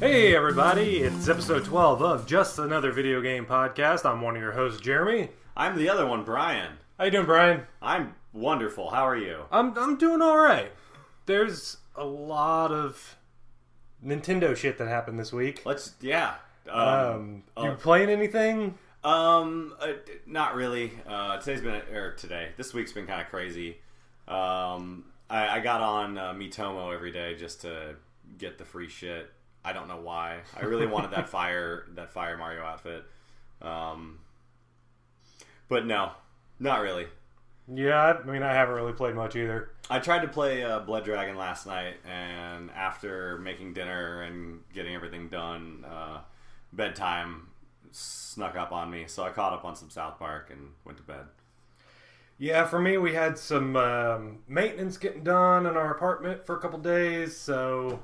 Hey everybody, it's episode 12 of Just Another Video Game Podcast. I'm one of your hosts, Jeremy. I'm the other one, Brian. How you doing, Brian? I'm wonderful. How are you? I'm doing alright. There's a lot of Nintendo shit that happened this week. You playing anything? Not really. This week's been kind of crazy. I got on Miitomo every day just to get the free shit. I don't know why. I really wanted that fire Mario outfit. But no, not really. Yeah, I mean, I haven't really played much either. I tried to play Blood Dragon last night, and after making dinner and getting everything done, bedtime snuck up on me, so I caught up on some South Park and went to bed. Yeah, for me, we had some maintenance getting done in our apartment for a couple days, so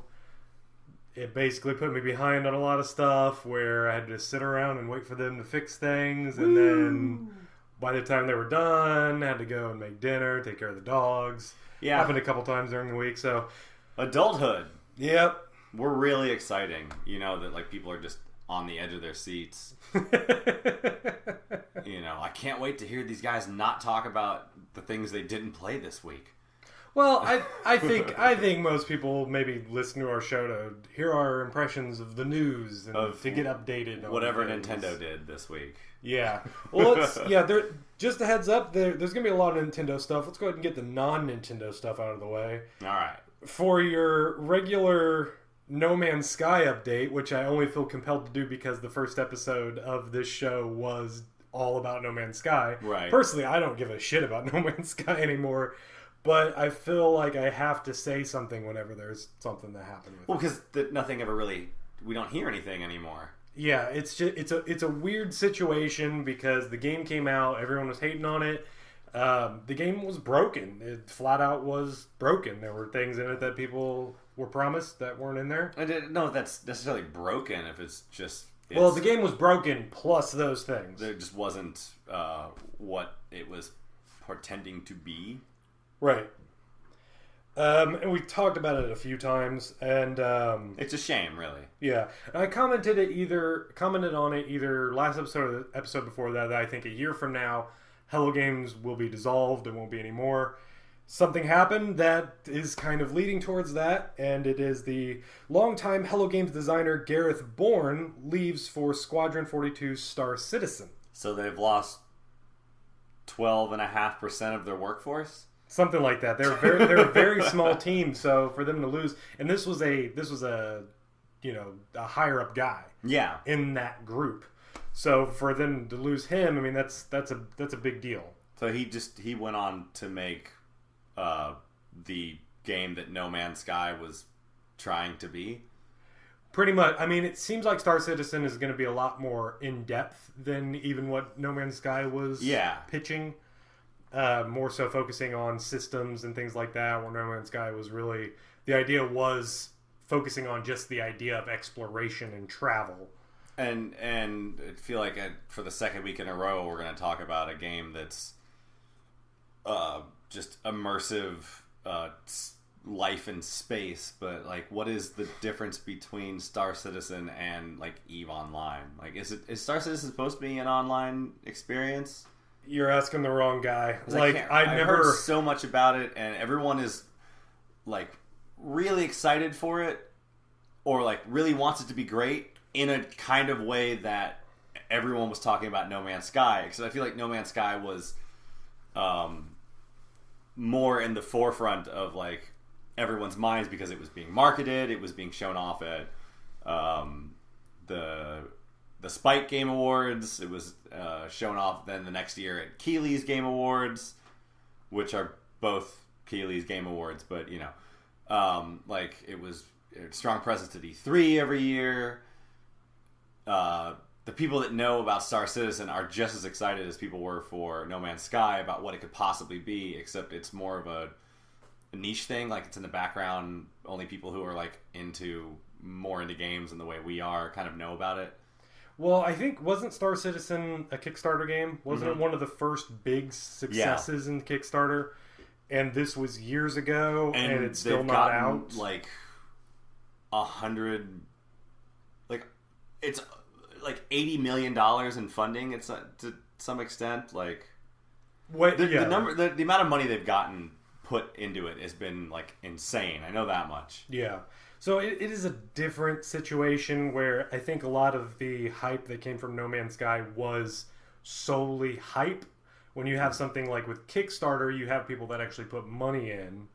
it basically put me behind on a lot of stuff where I had to sit around and wait for them to fix things, and then by the time they were done, I had to go and make dinner, take care of the dogs. Yeah. Happened a couple times during the week, so... Adulthood. Yep. We're really exciting. You know, that like people are just on the edge of their seats. You know, I can't wait to hear these guys not talk about the things they didn't play this week. Well, I think most people maybe listen to our show to hear our impressions of the news and to get updated on whatever things. Nintendo did this week. Yeah. Well, just a heads up, there's going to be a lot of Nintendo stuff. Let's go ahead and get the non-Nintendo stuff out of the way. All right. For your regular No Man's Sky update, which I only feel compelled to do because the first episode of this show was all about No Man's Sky. Right. Personally, I don't give a shit about No Man's Sky anymore. But I feel like I have to say something whenever there's something that happened with it. Well, because nothing ever really... We don't hear anything anymore. Yeah, it's a weird situation because the game came out, everyone was hating on it. The game was broken. It flat out was broken. There were things in it that people were promised that weren't in there. I didn't know if that's necessarily broken, if it's just... Well, the game was broken plus those things. It just wasn't what it was pretending to be. Right. And we talked about it a few times, and it's a shame, really. Yeah, I commented on it either last episode or the episode before that I think a year from now, Hello Games will be dissolved. It won't be anymore. Something happened that is kind of leading towards that, and it is the longtime Hello Games designer Gareth Bourne leaves for Squadron 42 Star Citizen. So they've lost 12.5% of their workforce? Something like that. They're a very small team, so for them to lose, and this was a a higher up guy. Yeah. In that group. So for them to lose him, I mean that's a big deal. So he went on to make the game that No Man's Sky was trying to be. Pretty much. I mean, it seems like Star Citizen is going to be a lot more in depth than even what No Man's Sky was pitching. More so focusing on systems and things like that, where No Man's Sky was really... The idea was focusing on just the idea of exploration and travel. And I feel like for the second week in a row, we're going to talk about a game that's just immersive life in space. But, like, what is the difference between Star Citizen and, like, EVE Online? Like, is Star Citizen supposed to be an online experience? You're asking the wrong guy. Like, I've heard so much about it, and everyone is like really excited for it, or like really wants it to be great in a kind of way that everyone was talking about No Man's Sky. Because I feel like No Man's Sky was more in the forefront of like everyone's minds because it was being marketed, it was being shown off at the Spike Game Awards. It was shown off then the next year at Keighley's Game Awards, which are both Keighley's Game Awards, but you know, like it was a strong presence at E3 every year. The people that know about Star Citizen are just as excited as people were for No Man's Sky about what it could possibly be, except it's more of a niche thing. Like it's in the background. Only people who are like more into games and the way we are kind of know about it. Well, I think, wasn't Star Citizen a Kickstarter game? Wasn't it one of the first big successes in Kickstarter? And this was years ago, and it's still not out. Like 100 it's like $80 million in funding. It's to some extent like the number, the amount of money they've gotten put into it has been like insane. I know that much. Yeah. So it is a different situation where I think a lot of the hype that came from No Man's Sky was solely hype. When you have something like with Kickstarter, you have people that actually put money in,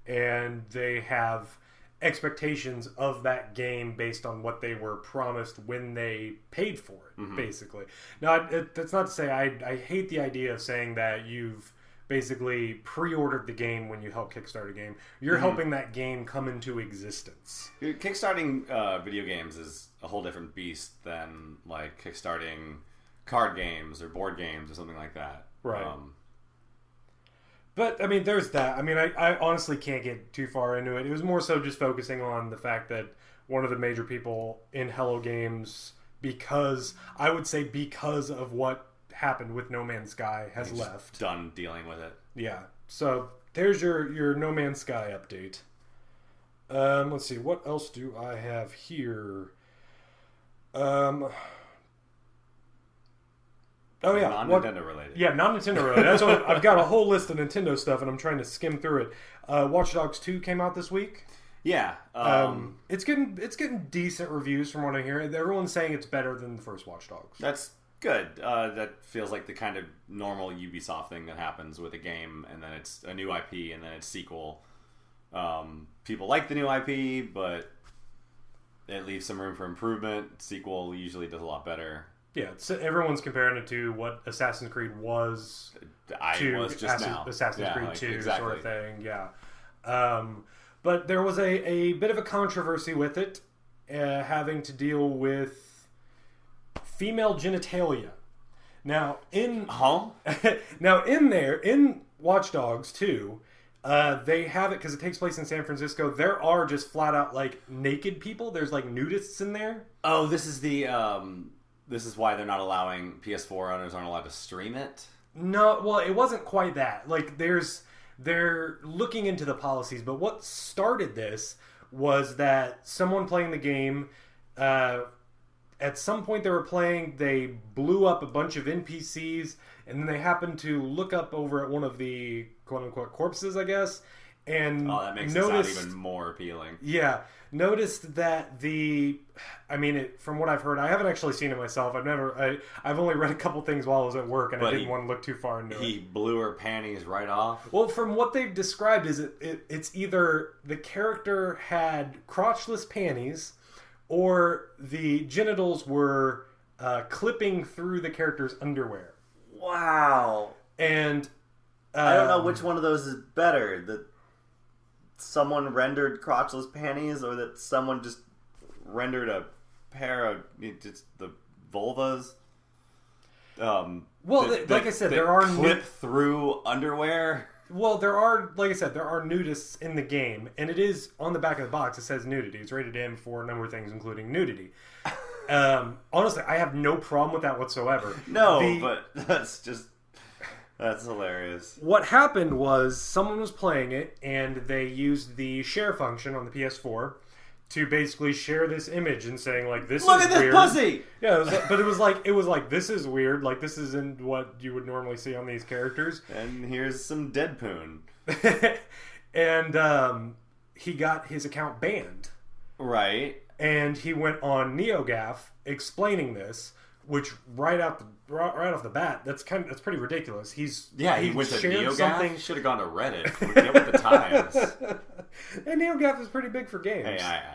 and they have expectations of that game based on what they were promised when they paid for it, basically. Now, that's not to say I hate the idea of saying that you've basically pre-ordered the game when you help kickstart a game. You're helping that game come into existence. Kickstarting video games is a whole different beast than like kickstarting card games or board games or something like that. Right. But, I mean, there's that. I mean, I honestly can't get too far into it. It was more so just focusing on the fact that one of the major people in Hello Games, because of what happened with No Man's Sky, has left. Done dealing with it. Yeah. So, there's your No Man's Sky update. Let's see. What else do I have here? Oh yeah, non-Nintendo related. Yeah, non-Nintendo related. That's what I've got a whole list of Nintendo stuff, and I'm trying to skim through it. Watch Dogs 2 came out this week. Yeah, it's getting decent reviews from what I hear. Everyone's saying it's better than the first Watch Dogs. That's good. That feels like the kind of normal Ubisoft thing that happens with a game, and then it's a new IP, and then it's sequel. People like the new IP, but it leaves some room for improvement. Sequel usually does a lot better. Yeah, everyone's comparing it to what Assassin's Creed was Assassin's Creed 2 exactly. sort of thing. Yeah. But there was a bit of a controversy with it, having to deal with female genitalia. Now, in Watch Dogs 2, they have it because it takes place in San Francisco. There are just flat out like naked people. There's like nudists in there. Oh, this is the this is why they're not allowing PS4 owners aren't allowed to stream it. No, well, it wasn't quite that. Like they're looking into the policies, but what started this was that someone playing the game, at some point they blew up a bunch of NPCs, and then they happened to look up over at one of the quote-unquote corpses, I guess, and that makes it sound even more appealing. Yeah, noticed that from what I've heard, I haven't actually seen it myself. I've only read a couple things while I was at work, and I didn't want to look too far into it. He blew her panties right off. Well, from what they've described, it's either the character had crotchless panties, or the genitals were clipping through the character's underwear. Wow. And I don't know which one of those is better. That someone rendered crotchless panties, or that someone just rendered a pair of just the vulvas. Like I said, there are clip through underwear. Well, there are nudists in the game, and it is on the back of the box. It says nudity. It's rated M for a number of things, including nudity. Honestly, I have no problem with that whatsoever. No, but that's hilarious. What happened was someone was playing it, and they used the share function on the PS4 to basically share this image and saying like, "This look is at this weird." pussy. Yeah, it was like this is weird. Like this isn't what you would normally see on these characters. And here's some dead poon. And he got his account banned. Right. And he went on NeoGAF explaining this, which right off the bat, that's pretty ridiculous. He went to NeoGAF. He should have gone to Reddit. Get with the times. And NeoGAF is pretty big for games. Yeah.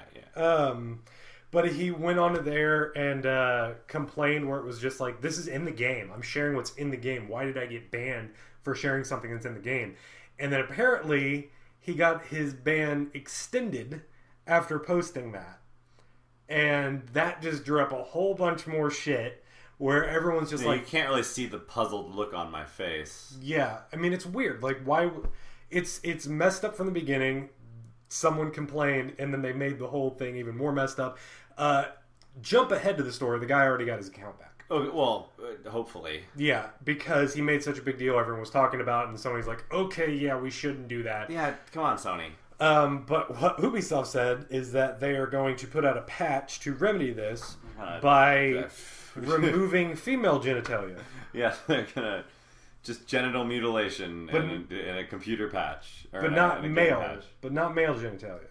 But he went onto there and complained where it was just like, this is in the game. I'm sharing what's in the game. Why did I get banned for sharing something that's in the game? And then apparently he got his ban extended after posting that. And that just drew up a whole bunch more shit where everyone's just like... You can't really see the puzzled look on my face. Yeah. I mean, it's weird. Like, why... It's messed up from the beginning. Someone complained, and then they made the whole thing even more messed up. Jump ahead to the story. The guy already got his account back. Oh, well, hopefully. Yeah, because he made such a big deal. Everyone was talking about it, and Sony's like, okay, yeah, we shouldn't do that. Yeah, come on, Sony. But what Ubisoft said is that they are going to put out a patch to remedy this, by removing female genitalia. Yeah, they're gonna just genital mutilation and a computer patch, but not male. But not male genitalia.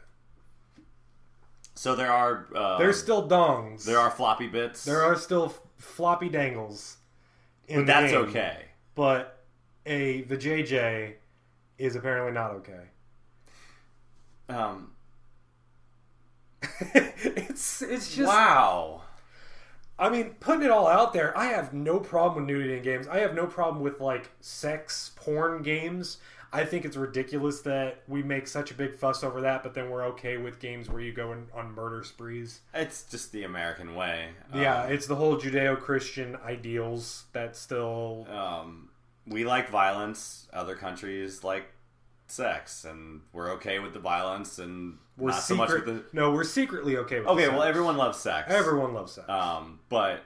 So there are. There's still dongs. There are floppy bits. There are still floppy dangles. But that's okay. But the JJ is apparently not okay. It's just wow. I mean, putting it all out there, I have no problem with nudity in games. I have no problem with like sex porn games. I think it's ridiculous that we make such a big fuss over that, but then we're okay with games where you go on murder sprees. It's just the American way. Yeah, it's the whole Judeo-Christian ideals that still. We like violence. Other countries like sex, and we're okay with the violence, and we're not so much with the. No, we're secretly okay with. Okay, the well, sex. everyone loves sex. Everyone loves sex. But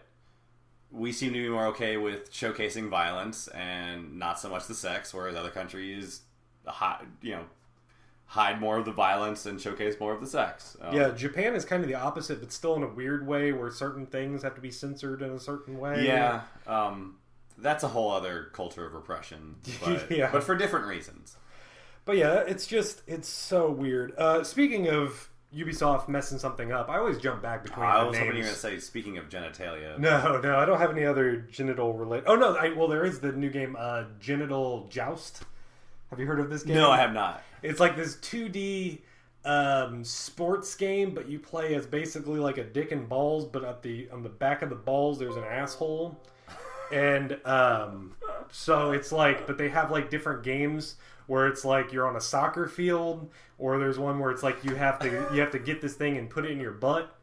we seem to be more okay with showcasing violence and not so much the sex, whereas other countries, hide more of the violence and showcase more of the sex. Yeah, Japan is kind of the opposite, but still in a weird way, where certain things have to be censored in a certain way. Yeah, that's a whole other culture of repression, but, yeah. but for different reasons. But yeah, it's so weird. Speaking of Ubisoft messing something up, I always jump back between the names. I was hoping you were going to say, speaking of genitalia. No, I don't have any other genital related. Oh no, well there is the new game, Genital Joust. Have you heard of this game? No, I have not. It's like this 2D sports game, but you play as basically like a dick and balls, but on the back of the balls there's an asshole. And so it's like, but they have like different games where it's like you're on a soccer field, or there's one where it's like you have to get this thing and put it in your butt.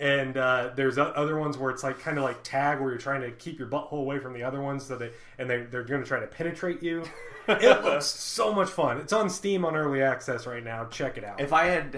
And there's other ones where it's like kind of like tag, where you're trying to keep your butthole away from the other ones, so they're going to try to penetrate you. It looks so much fun. It's on Steam on early access right now. Check it out. If I had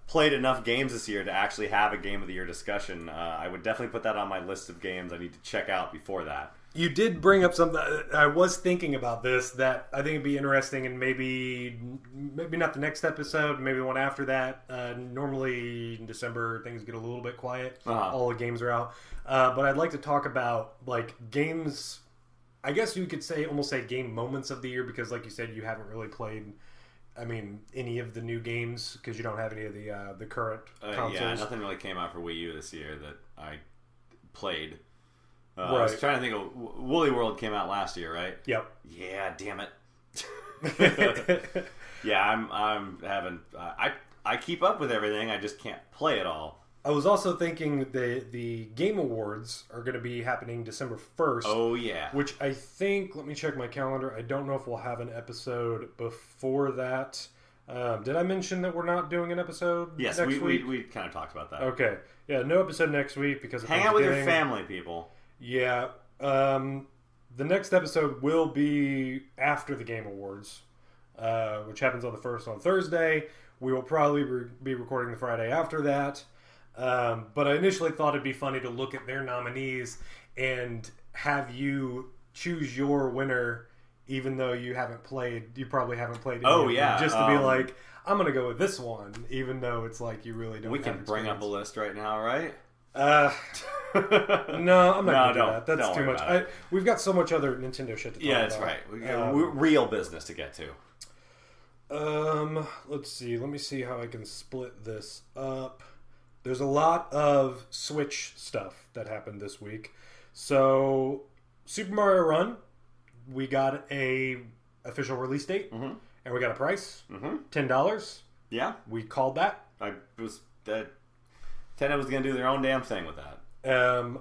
played enough games this year to actually have a Game of the Year discussion, I would definitely put that on my list of games I need to check out before that. You did bring up something. I was thinking about this that I think would be interesting, and maybe not the next episode, maybe the one after that. Normally in December things get a little bit quiet. All the games are out, but I'd like to talk about like games. I guess you could almost say game moments of the year, because like you said, you haven't really played. I mean, any of the new games, because you don't have any of the current consoles. Yeah, nothing really came out for Wii U this year that I played. Right. I was trying to think of Woolly World came out last year, right? Yep. Yeah, damn it. Yeah, I'm having. I keep up with everything. I just can't play it all. I was also thinking the Game Awards are going to be happening December 1st. Oh yeah. Which I think. Let me check my calendar. I don't know if we'll have an episode before that. Did I mention that we're not doing an episode? Yes, next week? We kind of talked about that. Okay. Yeah, no episode next week because of hang out with your family, people. Yeah. The next episode will be after the Game Awards, which happens on the 1st on Thursday. We will probably be recording the Friday after that. But I initially thought it'd be funny to look at their nominees and have you choose your winner, even though you probably haven't played. Oh yeah, just to be like, I'm gonna go with this one, even though it's like you really don't. We can bring up a list right now, right? No, I'm not gonna do that. That's too much. We've got so much other Nintendo shit to talk about. Yeah, that's right. We're real business to get to. Let's see. Let me see how I can split this up. There's a lot of Switch stuff that happened this week. So, Super Mario Run, we got a official release date, and we got a price, $10. Yeah, we called that. Nintendo was going to do their own damn thing with that.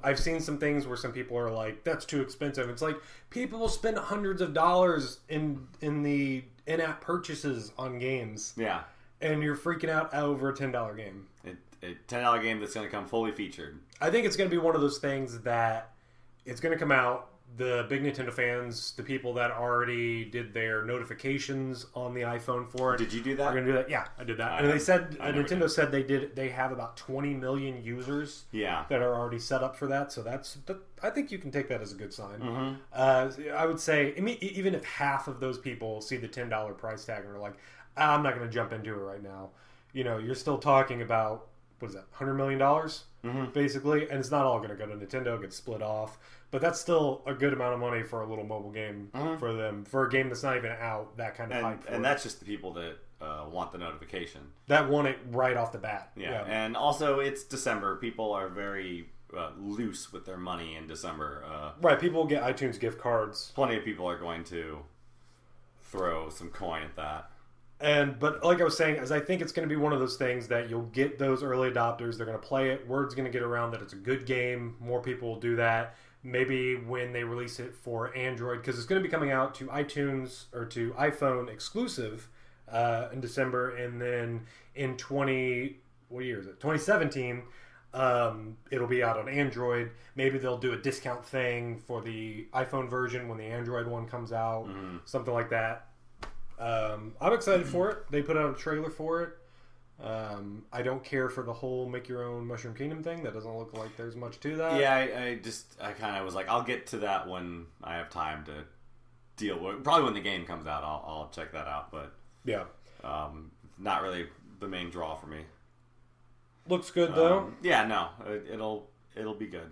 I've seen some things where some people are like, "That's too expensive." It's like people will spend hundreds of dollars in the in-app purchases on games. Yeah, and you're freaking out over a $10 game. A $10 game that's going to come fully featured. I think it's going to be one of those things that it's going to come out. The big Nintendo fans, the people that already did their notifications on the iPhone for it. Did you do that? Are going to do that. Yeah, I did that. And they said Nintendo said they have about 20 million users. Yeah. That are already set up for that. So I think you can take that as a good sign. I would say even if half of those people see the $10 price tag and are like, I'm not going to jump into it right now. You know, you're still talking about what is that, $100 million, basically, and it's not all going to go to Nintendo, it gets split off, but that's still a good amount of money for a little mobile game for them, for a game that's not even out, that kind of hype. And that's just the people that want the notification. That want it right off the bat. Yeah, and also it's December. People are very loose with their money in December. Right, people get iTunes gift cards. Plenty of people are going to throw some coin at that. But like I was saying, I think it's going to be one of those things that you'll get those early adopters. They're going to play it. Word's going to get around that it's a good game. More people will do that. Maybe when they release it for Android, because it's going to be coming out to iTunes or to iPhone exclusive in December, and then in 2017, it'll be out on Android. Maybe they'll do a discount thing for the iPhone version when the Android one comes out, something like that. I'm excited for it. They put out a trailer for it. I don't care for the whole make your own Mushroom Kingdom thing. That doesn't look like there's much to that. Yeah, I kind of was like, I'll get to that when I have time to deal with. Probably when the game comes out, I'll check that out. But yeah, not really the main draw for me. Looks good though. Yeah, no, it'll be good.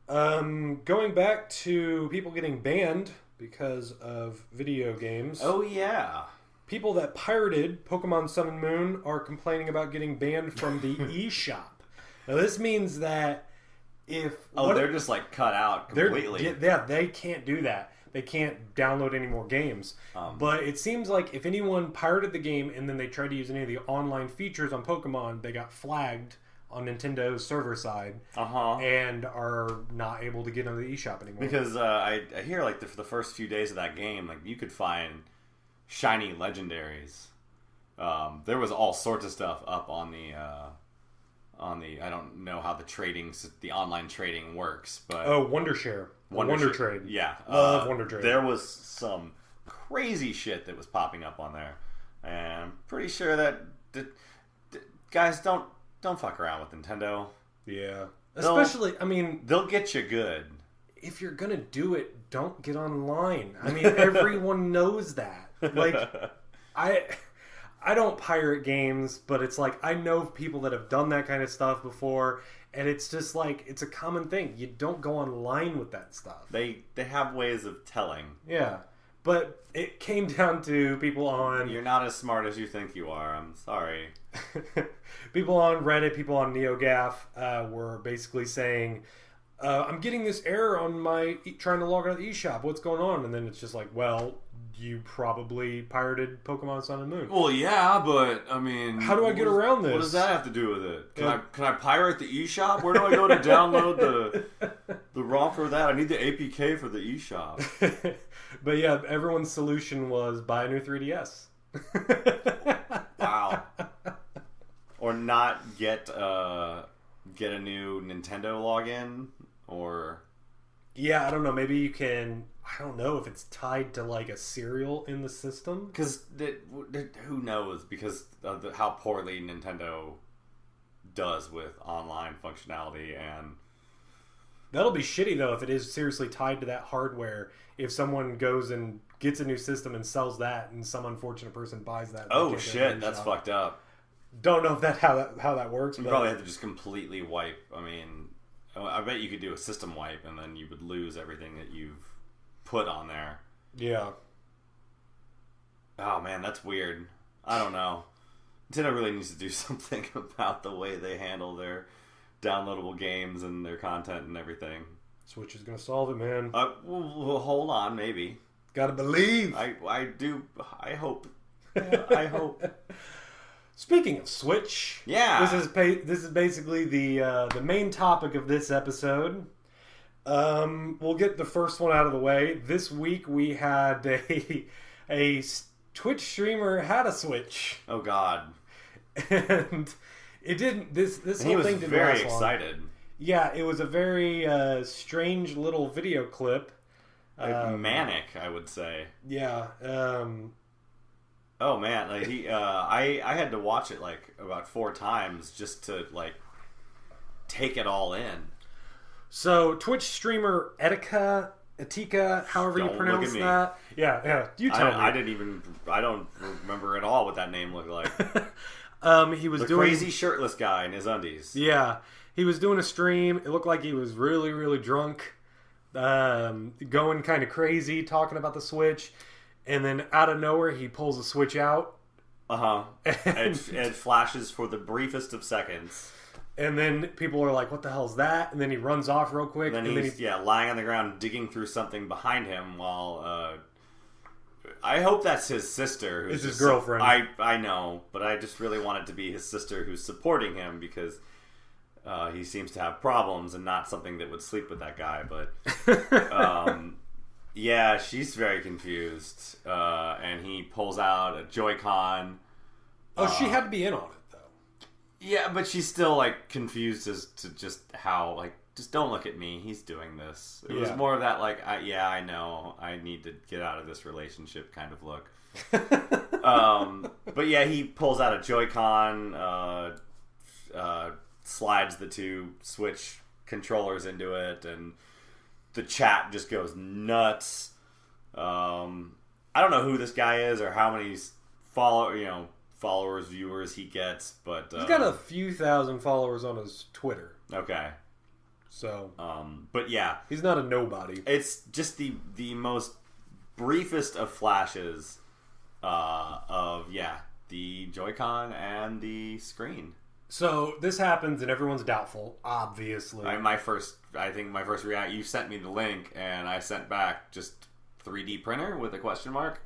Going back to people getting banned because of video games. Oh yeah. People that pirated Pokemon Sun and Moon are complaining about getting banned from the eShop. Now this means that if they're just like cut out completely. They can't do that. They can't download any more games. But it seems like if anyone pirated the game and then they tried to use any of the online features on Pokemon, they got flagged on Nintendo's server side and are not able to get into the eShop anymore. Because I hear like for the first few days of that game, like you could find shiny legendaries. There was all sorts of stuff up on the I don't know how the online trading works, but Wondershare. Wonder Trade. Yeah. Love Wonder Trade. There was some crazy shit that was popping up on there. And I'm pretty sure that guys don't fuck around with Nintendo. Yeah. Especially, they'll get you good. If you're going to do it, don't get online. Everyone knows that. Like, I don't pirate games, but it's like, I know people that have done that kind of stuff before, and it's just like, it's a common thing. You don't go online with that stuff. They have ways of telling. Yeah. But it came down to people on... You're not as smart as you think you are. I'm sorry. People on Reddit, people on NeoGAF were basically saying, I'm getting this error on my... trying to log out of the eShop. What's going on? And then it's just like, well, you probably pirated Pokemon Sun and Moon. Well, yeah, but, how do I get around this? What does that have to do with it? Can I pirate the eShop? Where do I go to download the ROM for that? I need the APK for the eShop. But yeah, everyone's solution was buy a new 3DS. Wow. Or not get a new Nintendo login, or... Yeah, I don't know. Maybe you can... I don't know if it's tied to like a serial in the system. Because who knows? Because of how poorly Nintendo does with online functionality, and that'll be shitty though if it is seriously tied to that hardware. If someone goes and gets a new system and sells that, and some unfortunate person buys that. Oh shit, that's fucked up. Don't know if how that works. You probably have to just completely wipe. I bet you could do a system wipe, and then you would lose everything that you've put on there. Yeah. Oh man, that's weird. I don't know. Nintendo really needs to do something about the way they handle their downloadable games and their content and everything. Switch is gonna solve it, man. Well, hold on, maybe. Gotta believe. I do. I hope. I hope. Speaking of Switch, yeah, this is basically the main topic of this episode. We'll get the first one out of the way. This week we had a Twitch streamer had a Switch. Oh God! And it didn't. This whole thing didn't very last long. Excited. Yeah, it was a very strange little video clip. Manic, I would say. Yeah. Oh man, like I had to watch it like about 4 times just to like take it all in. So Twitch streamer Etika, however you pronounce that. Yeah, you tell me. I don't remember at all what that name looked like. He was The doing crazy shirtless guy in his undies. Yeah, he was doing a stream. It looked like he was really, really drunk, going kind of crazy, talking about the Switch, and then out of nowhere he pulls the Switch out. It flashes for the briefest of seconds. And then people are like, "What the hell's that?" And then he runs off real quick. And then he's lying on the ground digging through something behind him while I hope that's his sister. It's his girlfriend. I know, but I just really want it to be his sister who's supporting him because he seems to have problems and not something that would sleep with that guy. But yeah, she's very confused. And he pulls out a JoyCon. Oh, she had to be in on it, though. Yeah, but she's still, like, confused as to just how, like, just don't look at me. He's doing this. It was more of that, like, I know. I need to get out of this relationship kind of look. But yeah, he pulls out a JoyCon, slides the two Switch controllers into it, and the chat just goes nuts. I don't know who this guy is or how many followers, viewers he gets, but he's got a few thousand followers on his Twitter. Okay. So, but yeah, he's not a nobody. It's just the most briefest of flashes of the Joy-Con and the screen. So this happens and everyone's doubtful, obviously. My first reaction, you sent me the link and I sent back just 3D printer with a question mark.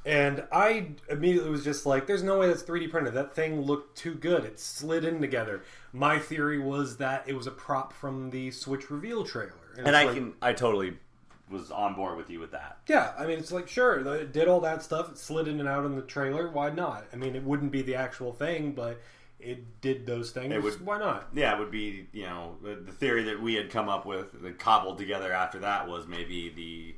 And I immediately was just like, there's no way that's 3D printed. That thing looked too good. It slid in together. My theory was that it was a prop from the Switch reveal trailer. And I totally was on board with you with that. Yeah, I mean, it's like, sure, it did all that stuff. It slid in and out in the trailer. Why not? I mean, it wouldn't be the actual thing, but it did those things. Why not? Yeah, it would be, the theory that we had come up with, that cobbled together after that was maybe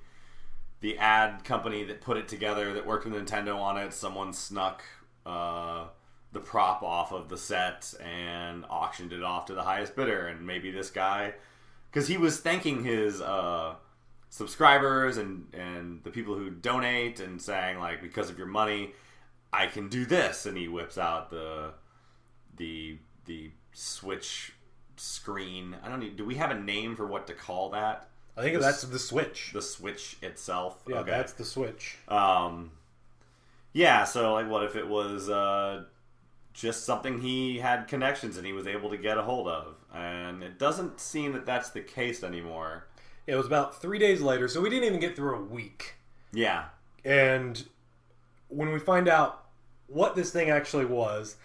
the ad company that put it together, that worked with Nintendo on it, someone snuck the prop off of the set and auctioned it off to the highest bidder. And maybe this guy, because he was thanking his subscribers and the people who donate and saying, like, because of your money, I can do this. And he whips out the Switch screen. Do we have a name for what to call that? I think that's the Switch. The Switch itself? Yeah, okay. That's the Switch. Yeah, so, like, what if it was just something he had connections and he was able to get a hold of? And it doesn't seem that that's the case anymore. It was about 3 days later, so we didn't even get through a week. Yeah. And when we find out what this thing actually was,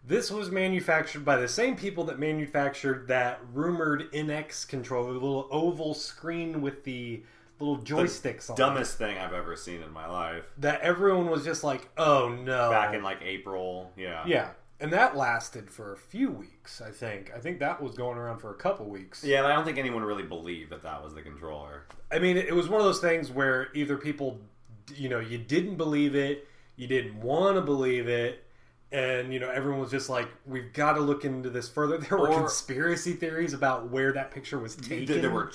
this was manufactured by the same people that manufactured that rumored NX controller, the little oval screen with the little joysticks on it. Dumbest thing I've ever seen in my life. That everyone was just like, oh no. Back in like April, yeah. Yeah. And that lasted for a few weeks, I think. I think that was going around for a couple weeks. Yeah, but I don't think anyone really believed that was the controller. I mean, it was one of those things where either people, you didn't believe it, you didn't want to believe it, and, everyone was just like, we've got to look into this further. There were conspiracy theories about where that picture was taken. There were,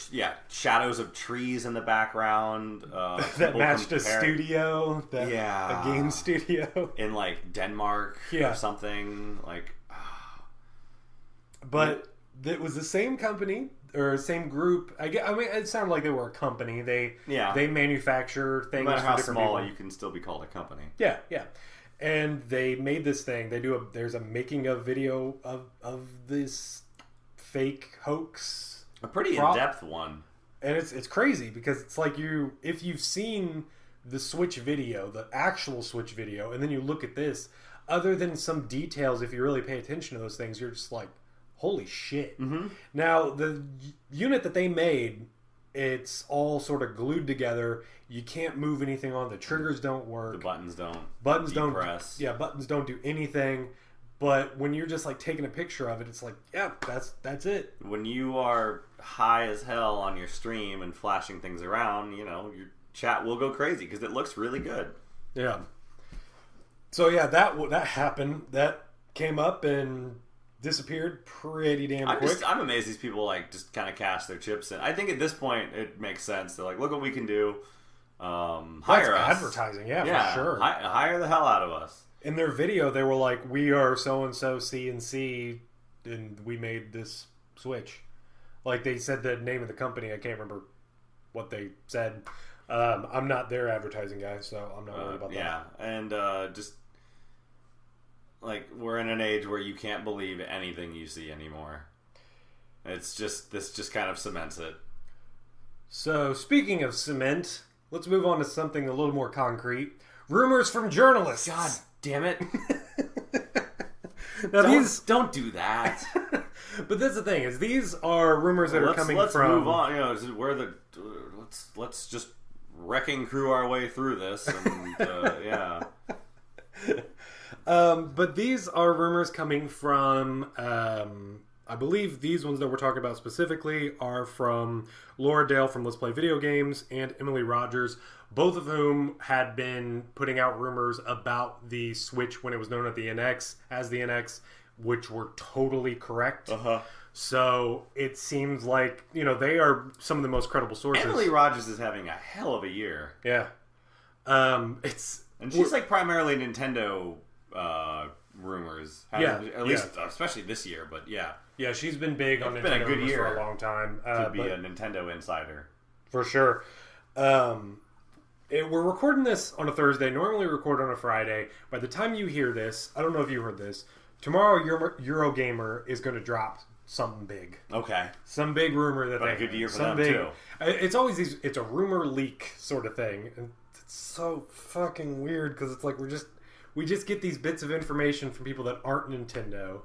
shadows of trees in the background. That matched a studio. A game studio. In, like, Denmark or something. Like, But it was the same company, or same group. I mean, it sounded like they were a company. They manufacture things. No matter how different small, people. you can still be called a company. Yeah, yeah. And they made this thing. There's a making of video of this fake hoax. A pretty in-depth one. And it's crazy because it's like if you've seen the Switch video, the actual Switch video, and then you look at this, other than some details, if you really pay attention to those things, you're just like, holy shit. Mm-hmm. Now, the unit that they made, it's all sort of glued together. You can't move anything on. The triggers don't work. The buttons don't. Buttons don't press. Yeah, buttons don't do anything. But when you're just like taking a picture of it, it's like, yeah, that's it. When you are high as hell on your stream and flashing things around, your chat will go crazy because it looks really good. Yeah. So yeah, that happened. That came up and disappeared pretty damn quick. I'm amazed these people like just kind of cash their chips in. I think at this point it makes sense. They're like, look what we can do. Hire us. Advertising, yeah, for sure. Hire the hell out of us. In their video, they were like, "We are so and so CNC, and we made this Switch." Like they said the name of the company. I can't remember what they said. I'm not their advertising guy, so I'm not worried about that. Yeah, and just like we're in an age where you can't believe anything you see anymore. It's just this just kind of cements it. So speaking of cement, let's move on to something a little more concrete. Rumors from journalists. God damn it! Now don't do that. But that's the thing is these are rumors that are coming let's from. Let's move on. You know, where the let's just wrecking crew our way through this, and yeah. But these are rumors coming from. I believe these ones that we're talking about specifically are from Laura Dale from Let's Play Video Games and Emily Rogers, both of whom had been putting out rumors about the Switch when it was known as the NX, which were totally correct. So it seems like, they are some of the most credible sources. Emily Rogers is having a hell of a year. Yeah. And she's like primarily Nintendo rumors. At least, especially this year, but yeah. Yeah, she's been big on Nintendo been a good year for a long time. To be a Nintendo insider. For sure. We're recording this on a Thursday. Normally we record on a Friday. By the time you hear this, I don't know if you heard this, tomorrow Eurogamer is going to drop something big. Okay. Some big rumor that but they a good year for them, big, too. It's always it's a rumor leak sort of thing. And it's so fucking weird because it's like we just get these bits of information from people that aren't Nintendo.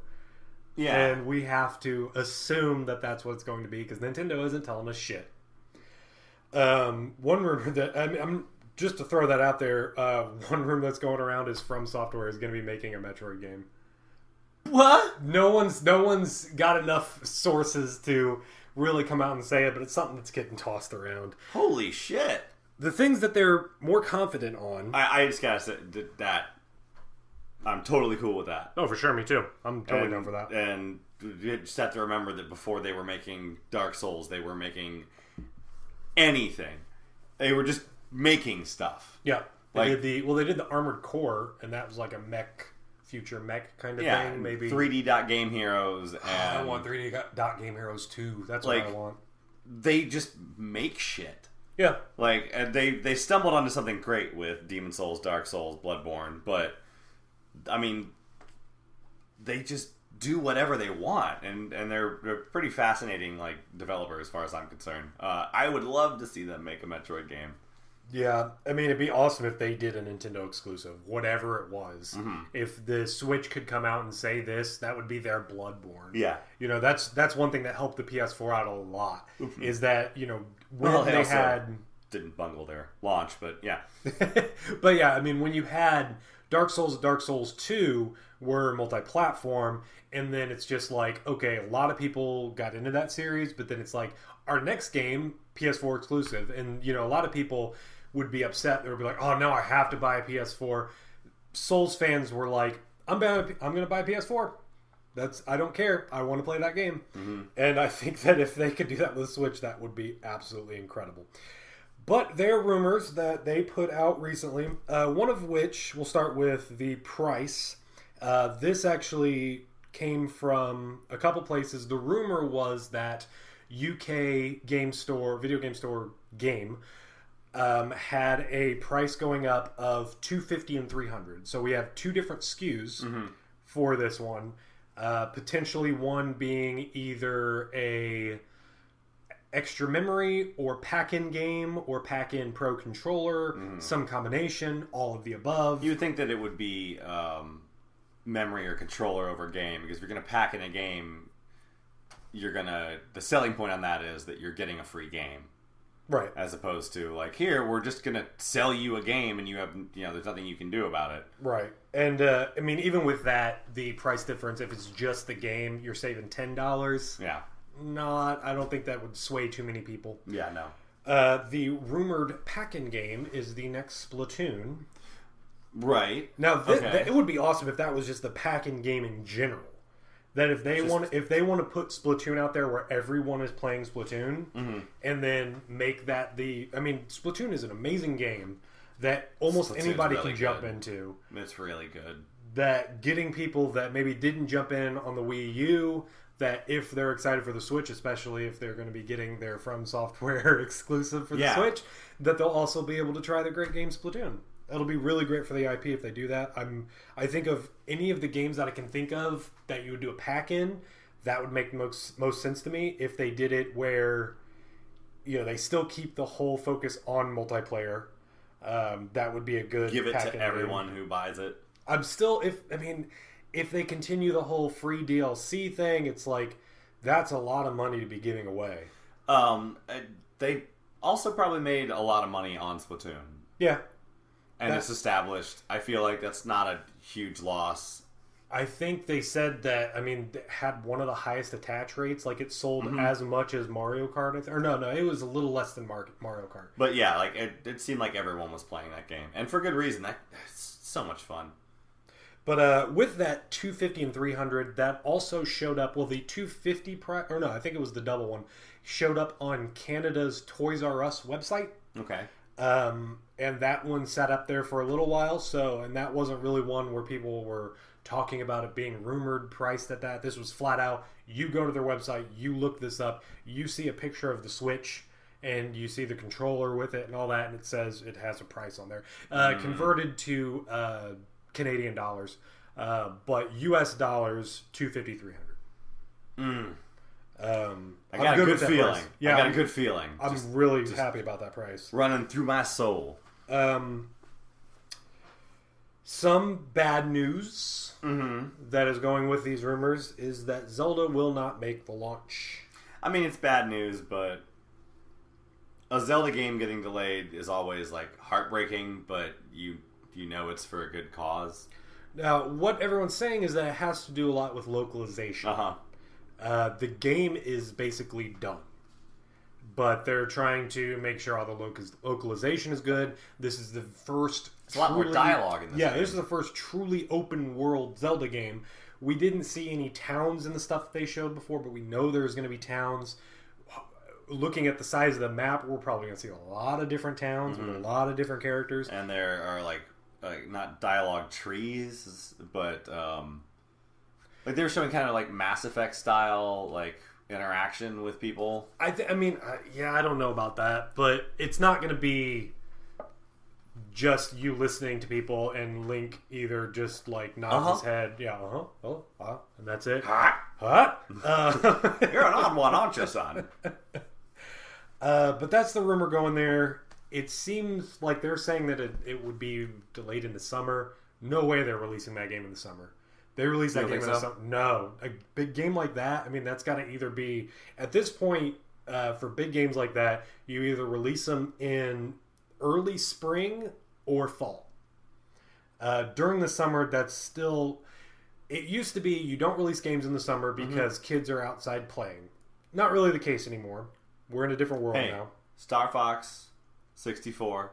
Yeah. And we have to assume that that's what it's going to be because Nintendo isn't telling us shit. One rumor that I'm just to throw that out there. One rumor that's going around is From Software is going to be making a Metroid game. What? No one's got enough sources to really come out and say it, but it's something that's getting tossed around. Holy shit! The things that they're more confident on. I just gotta say that. I'm totally cool with that. Oh, for sure, me too. I'm totally down for that. And you just have to remember that before they were making Dark Souls, they were making anything. They were just making stuff. Yeah. They did the Armored Core, and that was like a future mech kind of thing. Maybe 3D Game Heroes. And I want 3D Game Heroes 2. That's what I want. They just make shit. Yeah. And they stumbled onto something great with Demon Souls, Dark Souls, Bloodborne, but I mean, they just do whatever they want, and they're pretty fascinating developers as far as I'm concerned. I would love to see them make a Metroid game. Yeah, I mean, it'd be awesome if they did a Nintendo exclusive, whatever it was. Mm-hmm. If the Switch could come out and say this, that would be their Bloodborne. Yeah. That's one thing that helped the PS4 out a lot, Mm-hmm. is that, when they had... Didn't bungle their launch, but yeah. But yeah, I mean, when you had Dark Souls and Dark Souls 2 were multi-platform, and then it's just like, okay, a lot of people got into that series, but then it's like, our next game, PS4 exclusive, and, a lot of people would be upset. They would be like, oh, no, I have to buy a PS4. Souls fans were like, I'm going to buy a PS4. I don't care. I want to play that game. Mm-hmm. And I think that if they could do that with Switch, that would be absolutely incredible. But there are rumors that they put out recently, one of which, we'll start with the price. This actually came from a couple places. The rumor was that UK video game store Game had a price going up of $250 and $300. So we have two different SKUs for this one. Potentially one being either a extra memory or pack-in game or pack-in pro controller, some combination, all of the above. You would think that it would be memory or controller over game, because if you're going to pack in a game, the selling point on that is that you're getting a free game. Right. As opposed to here, we're just going to sell you a game and you have, there's nothing you can do about it. Right. And I mean, even with that, the price difference, if it's just the game, you're saving $10. Yeah. I don't think that would sway too many people. Yeah, no. The rumored pack-in game is the next Splatoon. Right. Now, it would be awesome if that was just the pack-in game in general. That if they want to put Splatoon out there where everyone is playing Splatoon, and then make that Splatoon is an amazing game. that almost Splatoon's anybody really can jump good. into. It's really good. That getting people that maybe didn't jump in on the Wii U, that if they're excited for the Switch, especially if they're going to be getting their From Software exclusive for the Switch, that they'll also be able to try the great game Splatoon. That'll be really great for the IP if they do that. I think of any of the games that I can think of that you would do a pack in, that would make most sense to me if they did it where, you know, they still keep the whole focus on multiplayer. That would be a good Give it pack to in everyone game. who buys it. I'm still, if they continue the whole free DLC thing, it's like, that's a lot of money to be giving away. They also probably made a lot of money on Splatoon. Yeah. And it's established. I feel like that's not a huge loss. I think they said that, it had one of the highest attach rates. Like, it sold as much as Mario Kart. Or no, it was a little less than Mario Kart. But yeah, like it seemed like everyone was playing that game. And for good reason. That's so much fun. But with that 250 and 300, that also showed up. Well, the 250 or no, I think it was the double one, showed up on Canada's Toys R Us website. Okay. And that one sat up there for a little while. And that wasn't really one where people were talking about it being rumored, priced at that. This was flat out. You go to their website, you look this up, you see a picture of the Switch, and you see the controller with it and all that, and it says it has a price on there. Converted to Canadian dollars, but US dollars, $250, $300. I got a good feeling. Yeah, I got a good feeling. I'm really happy about that price. Running through my soul. Some bad news that is going with these rumors is that Zelda will not make the launch. I mean, it's bad news, but a Zelda game getting delayed is always like heartbreaking, but you know it's for a good cause. Now, what everyone's saying is that it has to do a lot with localization. The game is basically done, but they're trying to make sure all the localization is good. This is the first. It's a lot more dialogue in this game. This is the first truly open world Zelda game. We didn't see any towns in the stuff that they showed before, but we know there's going to be towns. Looking at the size of the map, we're probably going to see a lot of different towns with a lot of different characters. And there are like not dialogue trees, but like they were showing kind of like Mass Effect style like interaction with people. I don't know about that, but it's not going to be just you listening to people and Link either just like nods his head, and that's it. You're an odd one, aren't you, son? But that's the rumor going there. It seems like they're saying that it would be delayed in the summer. No way they're releasing that game in the summer. They release that game in the summer. No. A big game like that, that's got to either be... At this point, for big games like that, you either release them in early spring or fall. During the summer, that's still... It used to be you don't release games in the summer because kids are outside playing. Not really the case anymore. We're in a different world now. Star Fox 64,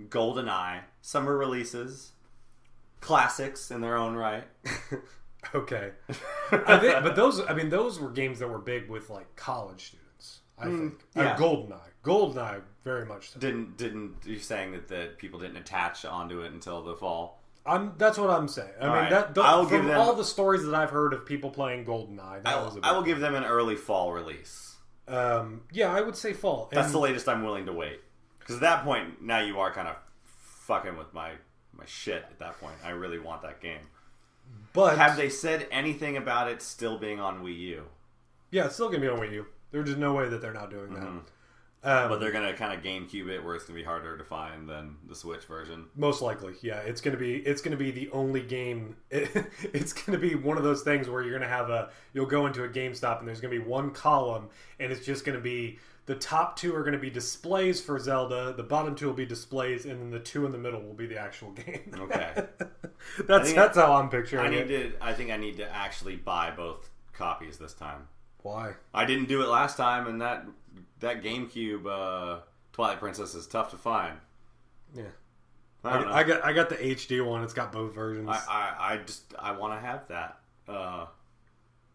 GoldenEye, summer releases, classics in their own right. Okay, but those were games that were big with like college students. I think. Yeah. GoldenEye, very much so. Didn't you're saying that people didn't attach onto it until the fall? That's what I'm saying. From all the stories that I've heard of people playing GoldenEye, I will give them an early fall release. I would say fall. That's the latest I'm willing to wait. Because at that point, now you are kind of fucking with my shit at that point. I really want that game. But have they said anything about it still being on Wii U? Yeah, it's still going to be on Wii U. There's just no way that they're not doing that. But they're going to kind of GameCube it where it's going to be harder to find than the Switch version. Most likely, yeah. It's going to be the only game. It's going to be one of those things where you're going to have you'll go into a GameStop and there's going to be one column and it's just going to be the top two are going to be displays for Zelda, the bottom two will be displays, and then the two in the middle will be the actual game. Okay. That's how I'm picturing it. I think I need to actually buy both copies this time. Why? I didn't do it last time, and that GameCube Twilight Princess is tough to find. Yeah, I got the HD one. It's got both versions. I want to have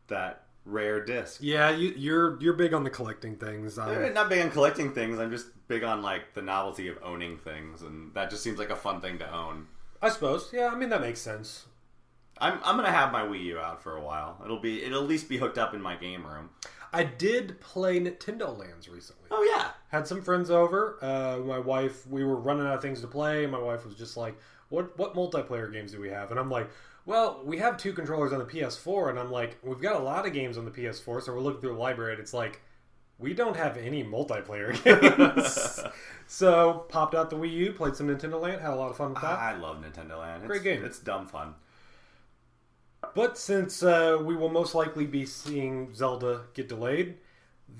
that rare disc. Yeah, you're big on the collecting things. I'm not big on collecting things. I'm just big on like the novelty of owning things, and that just seems like a fun thing to own. I suppose. Yeah, I mean that makes sense. I'm gonna have my Wii U out for a while. It'll at least be hooked up in my game room. I did play Nintendo Lands recently. Oh yeah, had some friends over. My wife, we were running out of things to play. My wife was just like, "What multiplayer games do we have?" And I'm like, "Well, we have 2 controllers on the PS4." And I'm like, "We've got a lot of games on the PS4." So we're looking through the library, and it's like, we don't have any multiplayer games. So popped out the Wii U, played some Nintendo Land, had a lot of fun with that. I love Nintendo Land. Great game. It's dumb fun. But since we will most likely be seeing Zelda get delayed,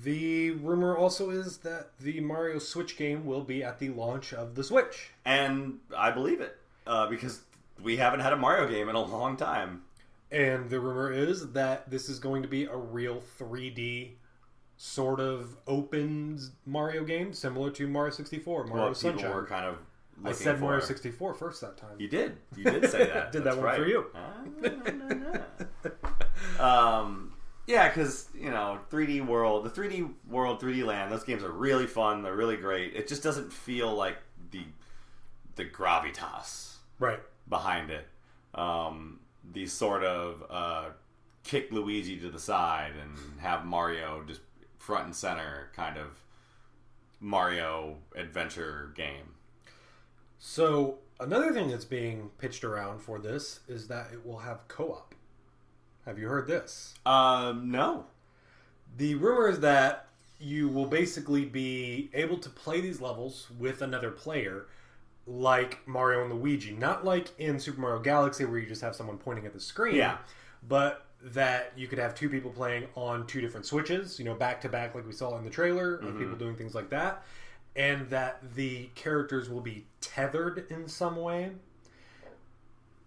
the rumor also is that the Mario Switch game will be at the launch of the Switch. And I believe it, because we haven't had a Mario game in a long time. And the rumor is that this is going to be a real 3D sort of open Mario game, similar to Mario 64, Mario Sunshine. People were kind of I said Mario 64 first that time. You did say that. Did that one for you. Yeah, because, 3D World, 3D Land, those games are really fun. They're really great. It just doesn't feel like the gravitas behind it. These sort of kick Luigi to the side and have Mario just front and center kind of Mario adventure game. So, another thing that's being pitched around for this is that it will have co-op. Have you heard this? No. The rumor is that you will basically be able to play these levels with another player, like Mario and Luigi. Not like in Super Mario Galaxy where you just have someone pointing at the screen, but that you could have 2 people playing on 2 different Switches, back to back like we saw in the trailer, of people doing things like that. And that the characters will be tethered in some way.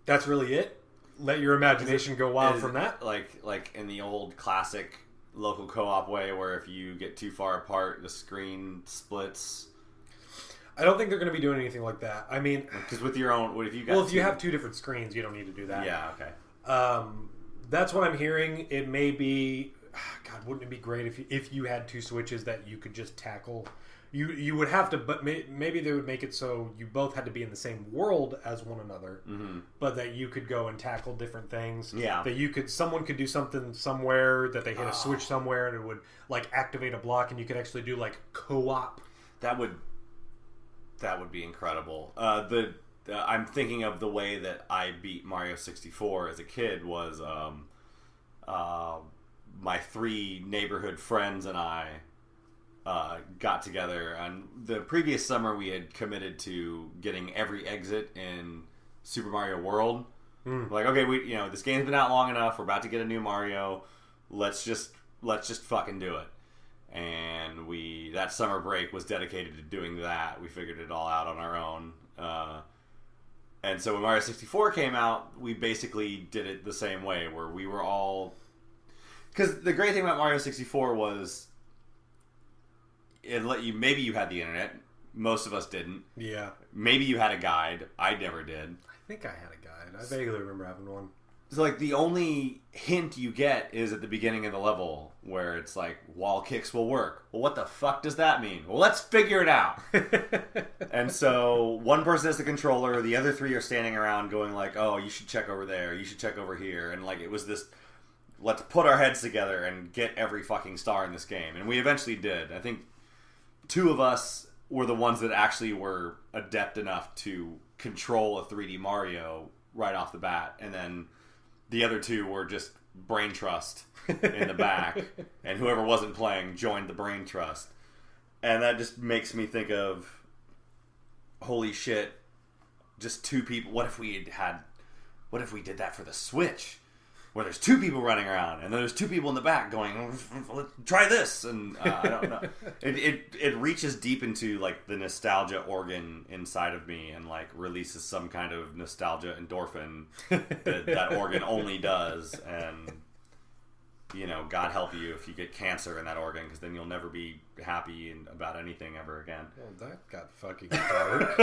That's really it. Let your imagination go wild from that. Like in the old classic local co-op way, where if you get too far apart, the screen splits. I don't think they're going to be doing anything like that. I mean, because with your own, what if you got? Well, if you have 2 different screens, you don't need to do that. Yeah. Okay. That's what I'm hearing. It may be. God, wouldn't it be great if you had 2 Switches that you could just tackle? You would have to, but maybe they would make it so you both had to be in the same world as one another, but that you could go and tackle different things. Yeah. That someone could do something somewhere, that they hit a switch somewhere, and it would like activate a block, and you could actually do like co-op. That would be incredible. I'm thinking of the way that I beat Mario 64 as a kid was my 3 neighborhood friends and I got together. And the previous summer we had committed to getting every exit in Super Mario World. Like, okay, this game's been out long enough. We're about to get a new Mario. Let's just fucking do it. And that summer break was dedicated to doing that. We figured it all out on our own. And so when Mario 64 came out, we basically did it the same way, where we were all... Because the great thing about Mario 64 was it let you... Maybe you had the internet. Most of us didn't. Yeah. Maybe you had a guide. I never did. I think I had a guide. I vaguely remember having one. So, like, the only hint you get is at the beginning of the level, where it's like, wall kicks will work. Well, what the fuck does that mean? Well, let's figure it out. And so, one person has the controller, the other 3 are standing around going like, oh, you should check over there, you should check over here. And, like, it was this, let's put our heads together and get every fucking star in this game. And we eventually did. I think 2 of us were the ones that actually were adept enough to control a 3D Mario right off the bat. And then the other 2 were just brain trust in the back, and whoever wasn't playing joined the brain trust. And that just makes me think of, holy shit, just 2 people. What if we did that for the Switch, where there's 2 people running around, and then there's 2 people in the back going, try this, and I don't know. It reaches deep into like the nostalgia organ inside of me, and like releases some kind of nostalgia endorphin that organ only does. And God help you if you get cancer in that organ, because then you'll never be happy about anything ever again. Well, that got fucking dark.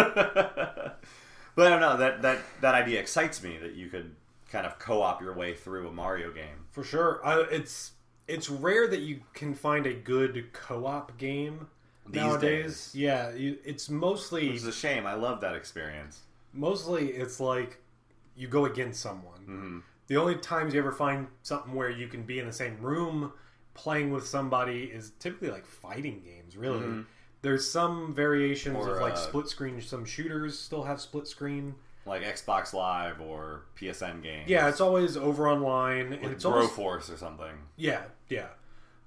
But I don't know, that idea excites me, that you could kind of co-op your way through a Mario game. For sure. It's it's rare that you can find a good co-op game nowadays. Days. Yeah, it's mostly... Which is a shame. I love that experience. Mostly, it's like you go against someone. Mm-hmm. The only times you ever find something where you can be in the same room playing with somebody is typically like fighting games, really. Mm-hmm. There's some variations Or, of like split screen. Some shooters still have split screen. Like Xbox Live or PSN games. Yeah, it's always over online. Like And it's Broforce or something. Yeah, yeah.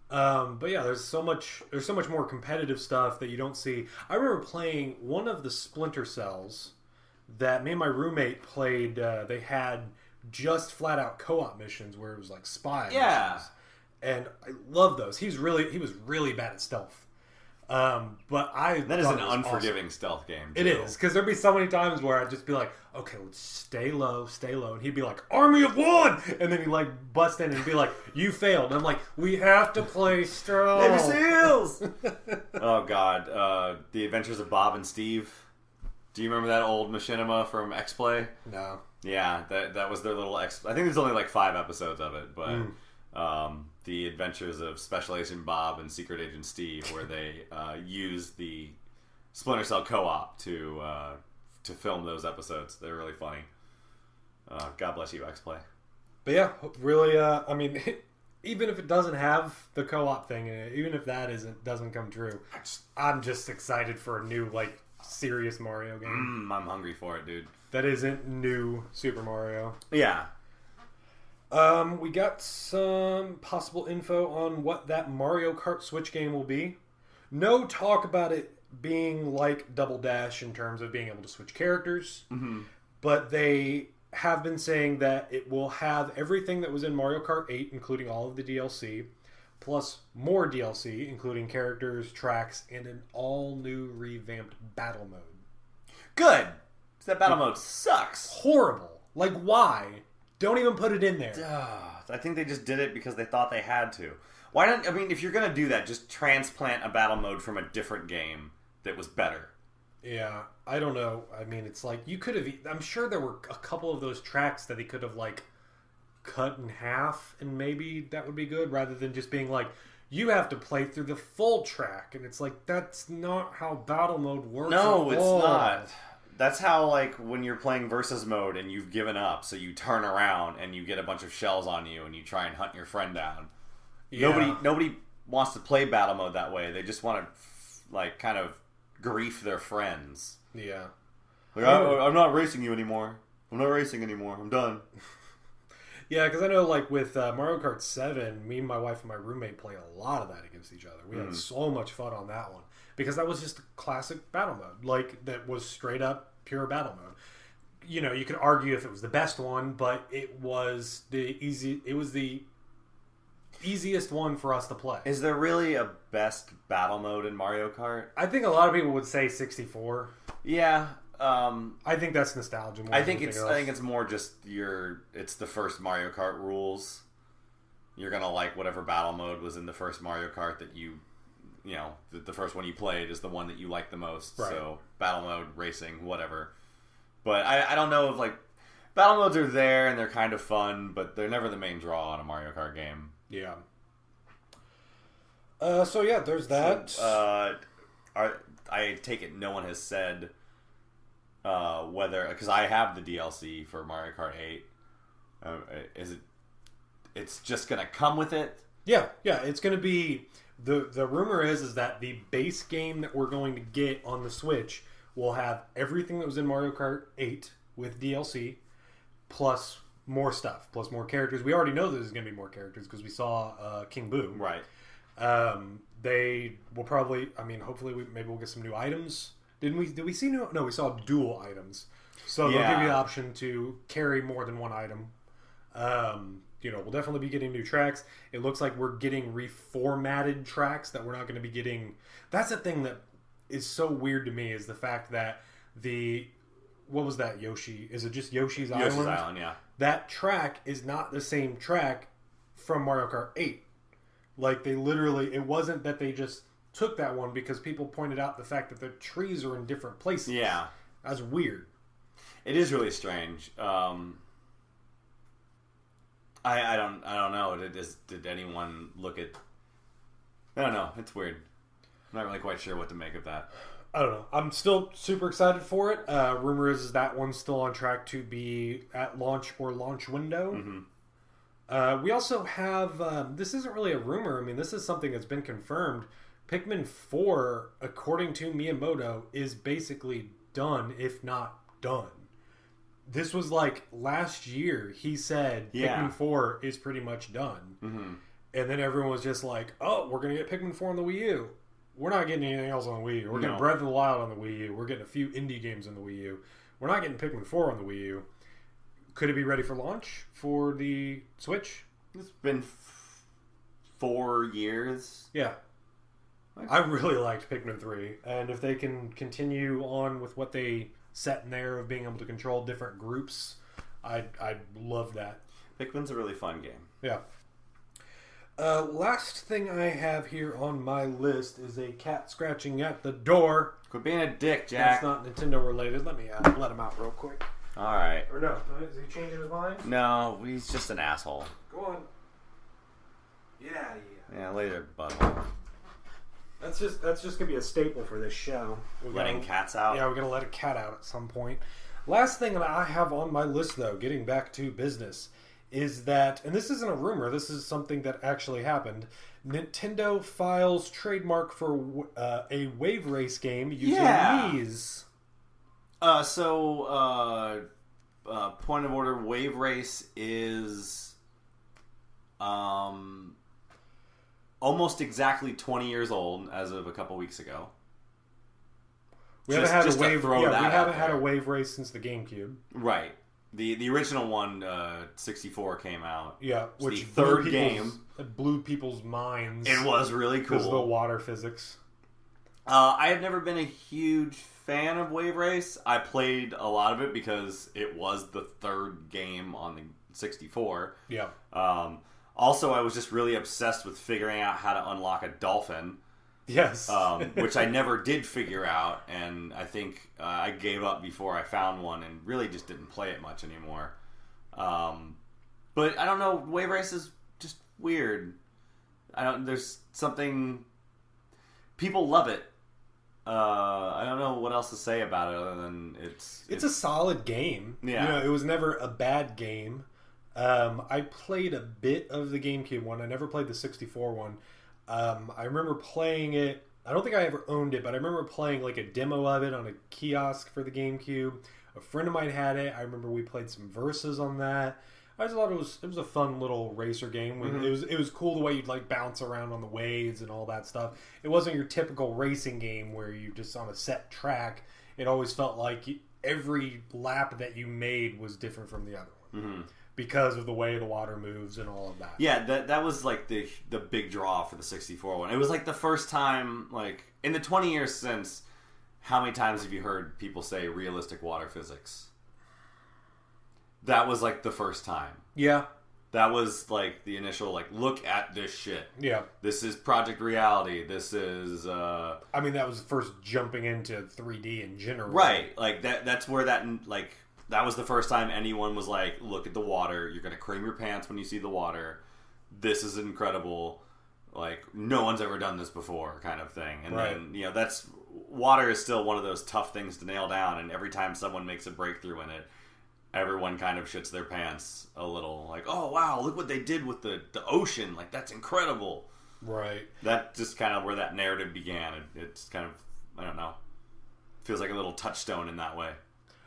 But yeah, there's so much more competitive stuff that you don't see. I remember playing one of the Splinter Cells that me and my roommate played. They had just flat out co-op missions where it was like spy missions. And I love those. He was really bad at stealth. But that is an unforgiving awesome. Stealth game. It is, because there'd be so many times where I'd just be like, okay, let's stay low, and he'd be like, Army of One, and then he'd like bust in and be like, you failed. And I'm like, we have to play stealth. Navy SEALs. Oh God, The Adventures of Bob and Steve. Do you remember that old machinima from X-Play? No. Yeah, that was their little X. I think there's only like 5 episodes of it, but The Adventures of Special Agent Bob and Secret Agent Steve, where they use the Splinter Cell co-op to film those episodes. They're really funny. God bless you, X-Play. But yeah, really, I mean, even if it doesn't have the co-op thing in it, even if that doesn't come true, I'm just excited for a new, like, serious Mario game. I'm hungry for it, dude. That isn't new Super Mario. Yeah. We got some possible info on what that Mario Kart Switch game will be. No talk about it being like Double Dash in terms of being able to switch characters. Mm-hmm. But they have been saying that it will have everything that was in Mario Kart 8, including all of the DLC, plus more DLC, including characters, tracks, and an all-new revamped battle mode. Good! That battle mode sucks. Horrible. Like, why? Don't even put it in there. I think they just did it because they thought they had to. Why don't... I mean, if you're going to do that, just transplant a battle mode from a different game that was better. Yeah, I don't know. I mean, it's like, you could have... I'm sure there were a couple of those tracks that he could have, like, cut in half, and maybe that would be good, rather than just being like, you have to play through the full track. And it's like, that's not how battle mode works. No, it's not. That's how, like, when you're playing versus mode and you've given up, so you turn around and you get a bunch of shells on you and you try and hunt your friend down. Yeah. Nobody wants to play battle mode that way. They just want to, like, kind of grief their friends. Yeah. Like, I'm not racing you anymore. I'm not racing anymore. I'm done. Yeah, because I know, like, with Mario Kart 7, me and my wife and my roommate play a lot of that against each other. We had so much fun on that one. Because that was just a classic battle mode. Like, that was straight up pure battle mode. You know, you could argue if it was the best one, but it was the easiest one for us to play. Is there really a best battle mode in Mario Kart? I think a lot of people would say 64. Yeah. I think that's nostalgia more I think it's more just it's the first Mario Kart rules. You're gonna like whatever battle mode was in the first Mario Kart that you know, the first one you played is the one that you like the most. Right. So battle mode, racing, whatever. But I don't know if, like, battle modes are there and they're kind of fun, but they're never the main draw on a Mario Kart game. Yeah. So yeah, there's that. So, I take it no one has said whether, because I have the DLC for Mario Kart 8. It's just gonna come with it? Yeah, it's gonna be. The rumor is that the base game that we're going to get on the Switch will have everything that was in Mario Kart 8 with DLC, plus more stuff, plus more characters. We already know there's going to be more characters because we saw King Boo. Right. They will probably, I mean, hopefully maybe we'll get some new items. Did we see new? No, we saw dual items. So they'll give you the option to carry more than one item. You know, we'll definitely be getting new tracks. It looks like we're getting reformatted tracks that we're not going to be getting. That's the thing that is so weird to me, is the fact that what was that, Yoshi? Is it just Yoshi's Island? Yoshi's Island, yeah. That track is not the same track from Mario Kart 8. Like, they literally, it wasn't that they just took that one because people pointed out the fact that the trees are in different places. Yeah. That's weird. It is really strange. I don't know. Did anyone look at? I don't know. It's weird. I'm not really quite sure what to make of that. I don't know. I'm still super excited for it. Rumor is that one's still on track to be at launch or launch window. Mm-hmm. We also have, this isn't really a rumor. I mean, this is something that's been confirmed. Pikmin 4, according to Miyamoto, is basically done, if not done. This was like last year. He said Pikmin 4 is pretty much done. Mm-hmm. And then everyone was just like, oh, we're going to get Pikmin 4 on the Wii U. We're not getting anything else on the Wii U. We're getting Breath of the Wild on the Wii U. We're getting a few indie games on the Wii U. We're not getting Pikmin 4 on the Wii U. Could it be ready for launch for the Switch? It's been 4 years. Yeah. I really liked Pikmin 3. And if they can continue on with what they set in there of being able to control different groups, I'd love that. Pikmin's a really fun game. Yeah. Last thing I have here on my list is a cat scratching at the door. Quit being a dick, Jack. That's not Nintendo related. Let me let him out real quick. All right. Or no, is he changing his mind? No, he's just an asshole. Go on. Get out of here. Yeah, later, butthole. That's just gonna be a staple for this show. Letting cats out? Yeah, we're gonna let a cat out at some point. Last thing that I have on my list, though, getting back to business, is that, and this isn't a rumor, this is something that actually happened. Nintendo files trademark for a Wave Race game using Mii's. Point of order, Wave Race is almost exactly 20 years old as of a couple weeks ago. We haven't had a Wave Race since the GameCube. Right. The original one, 64, came out. Yeah, which the third game. It blew people's minds. It was really cool. Because of the water physics. I have never been a huge fan of Wave Race. I played a lot of it because it was the third game on the 64. Yeah. Also, I was just really obsessed with figuring out how to unlock a dolphin. Yes. Which I never did figure out, and I think I gave up before I found one and really just didn't play it much anymore. But I don't know, Wave Race is just weird. There's something... People love it. I don't know what else to say about it other than it's a solid game. Yeah. It was never a bad game. I played a bit of the GameCube one. I never played the 64 one. I remember playing it. I don't think I ever owned it, but I remember playing like a demo of it on a kiosk for the GameCube. A friend of mine had it. I remember we played some verses on that. I just thought it was a fun little racer game. Mm-hmm. It was cool the way you'd like bounce around on the waves and all that stuff. It wasn't your typical racing game where you just on a set track. It always felt like every lap that you made was different from the other one. Mm-hmm. Because of the way the water moves and all of that. Yeah, that was like the big draw for the 64 one. It was like the first time, like, in the 20 years since, how many times have you heard people say realistic water physics? That was like the first time. Yeah. That was like the initial, like, look at this shit. Yeah. This is Project Reality. This is... I mean, that was first jumping into 3D in general. Right. Like, that's where that, like... That was the first time anyone was like, look at the water. You're going to cream your pants when you see the water. This is incredible. Like, no one's ever done this before kind of thing. And then, that's... Water is still one of those tough things to nail down. And every time someone makes a breakthrough in it, everyone kind of shits their pants a little. Like, oh, wow, look what they did with the ocean. Like, that's incredible. Right. That's just kind of where that narrative began. It's kind of, I don't know. Feels like a little touchstone in that way.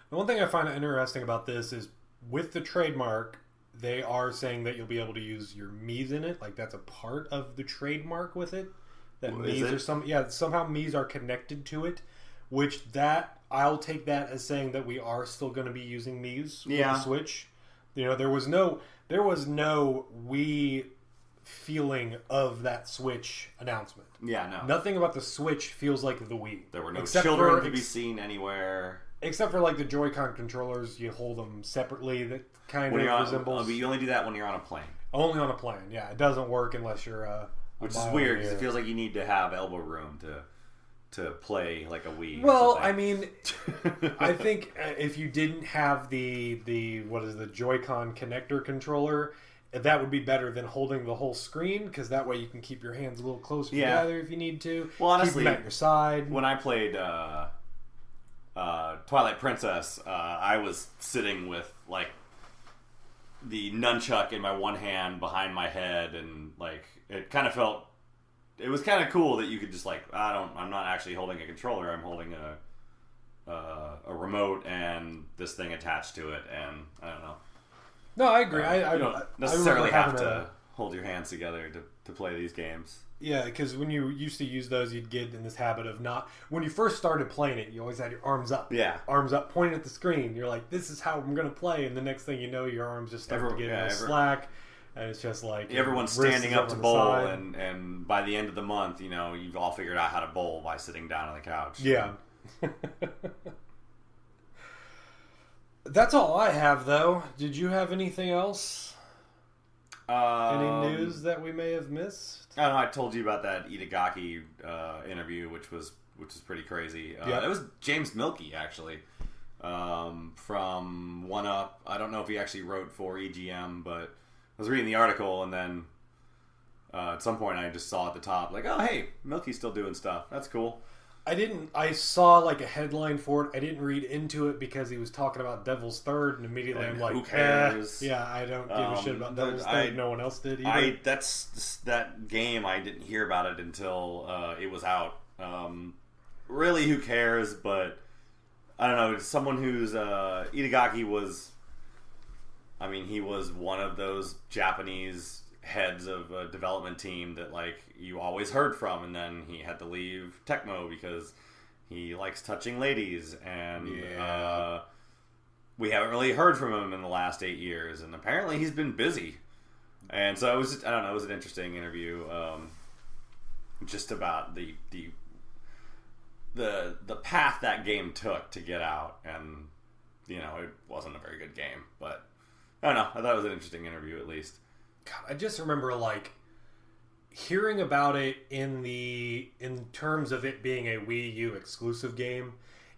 The one thing I find interesting about this is with the trademark, they are saying that you'll be able to use your Mii's in it. Like, that's a part of the trademark with it. That Mii's are somehow Mii's are connected to it, which I'll take that as saying that we are still going to be using Mii's with the Switch. There was no Wii feeling of that Switch announcement. Yeah, no. Nothing about the Switch feels like the Wii. There were no children to be seen anywhere. Except for like the Joy-Con controllers, you hold them separately. That kind of resembles. You only do that when you're on a plane. Only on a plane, yeah. It doesn't work unless you're. Which is weird because it feels like you need to have elbow room to play like a Wii. Well, I mean, I think if you didn't have the Joy-Con connector controller, that would be better than holding the whole screen, because that way you can keep your hands a little closer together if you need to. Well, honestly, keep them at your side. When I played Twilight Princess, I was sitting with like the nunchuck in my one hand behind my head, and like it kind of felt. It was kind of cool that you could just like I'm not actually holding a controller. I'm holding a remote and this thing attached to it, and I don't know. No, I agree. You don't necessarily have to hold your hands together to play these games. Yeah, because when you used to use those, you'd get in this habit of not... When you first started playing it, you always had your arms up. Yeah. Arms up, pointing at the screen. You're like, this is how I'm going to play. And the next thing you know, your arms just start to get slack. And it's just like... Everyone's standing up to bowl, and by the end of the month, you've all figured out how to bowl by sitting down on the couch. Yeah. That's all I have, though. Did you have anything else? Any news that we may have missed? I don't know. I told you about that Itagaki interview, which was pretty crazy. It was James Milkey, actually, from 1UP. I don't know if he actually wrote for EGM, but I was reading the article, and then at some point I just saw at the top, like, oh, hey, Milky's still doing stuff. That's cool. I saw like a headline for it. I didn't read into it because he was talking about Devil's Third, and immediately I'm like, who cares? Yeah, I don't give a shit about Devil's Third. No one else did either. That's that game. I didn't hear about it until it was out. Really, who cares? But I don't know. Someone who's Itagaki was. I mean, he was one of those Japanese heads of a development team that like you always heard from, and then he had to leave Tecmo because he likes touching ladies, and we haven't really heard from him in the last 8 years, and apparently he's been busy. And so it was just, I don't know, it was an interesting interview, just about the path that game took to get out, and it wasn't a very good game, but I don't know, I thought it was an interesting interview at least. God, I just remember like hearing about it in terms of it being a Wii U exclusive game,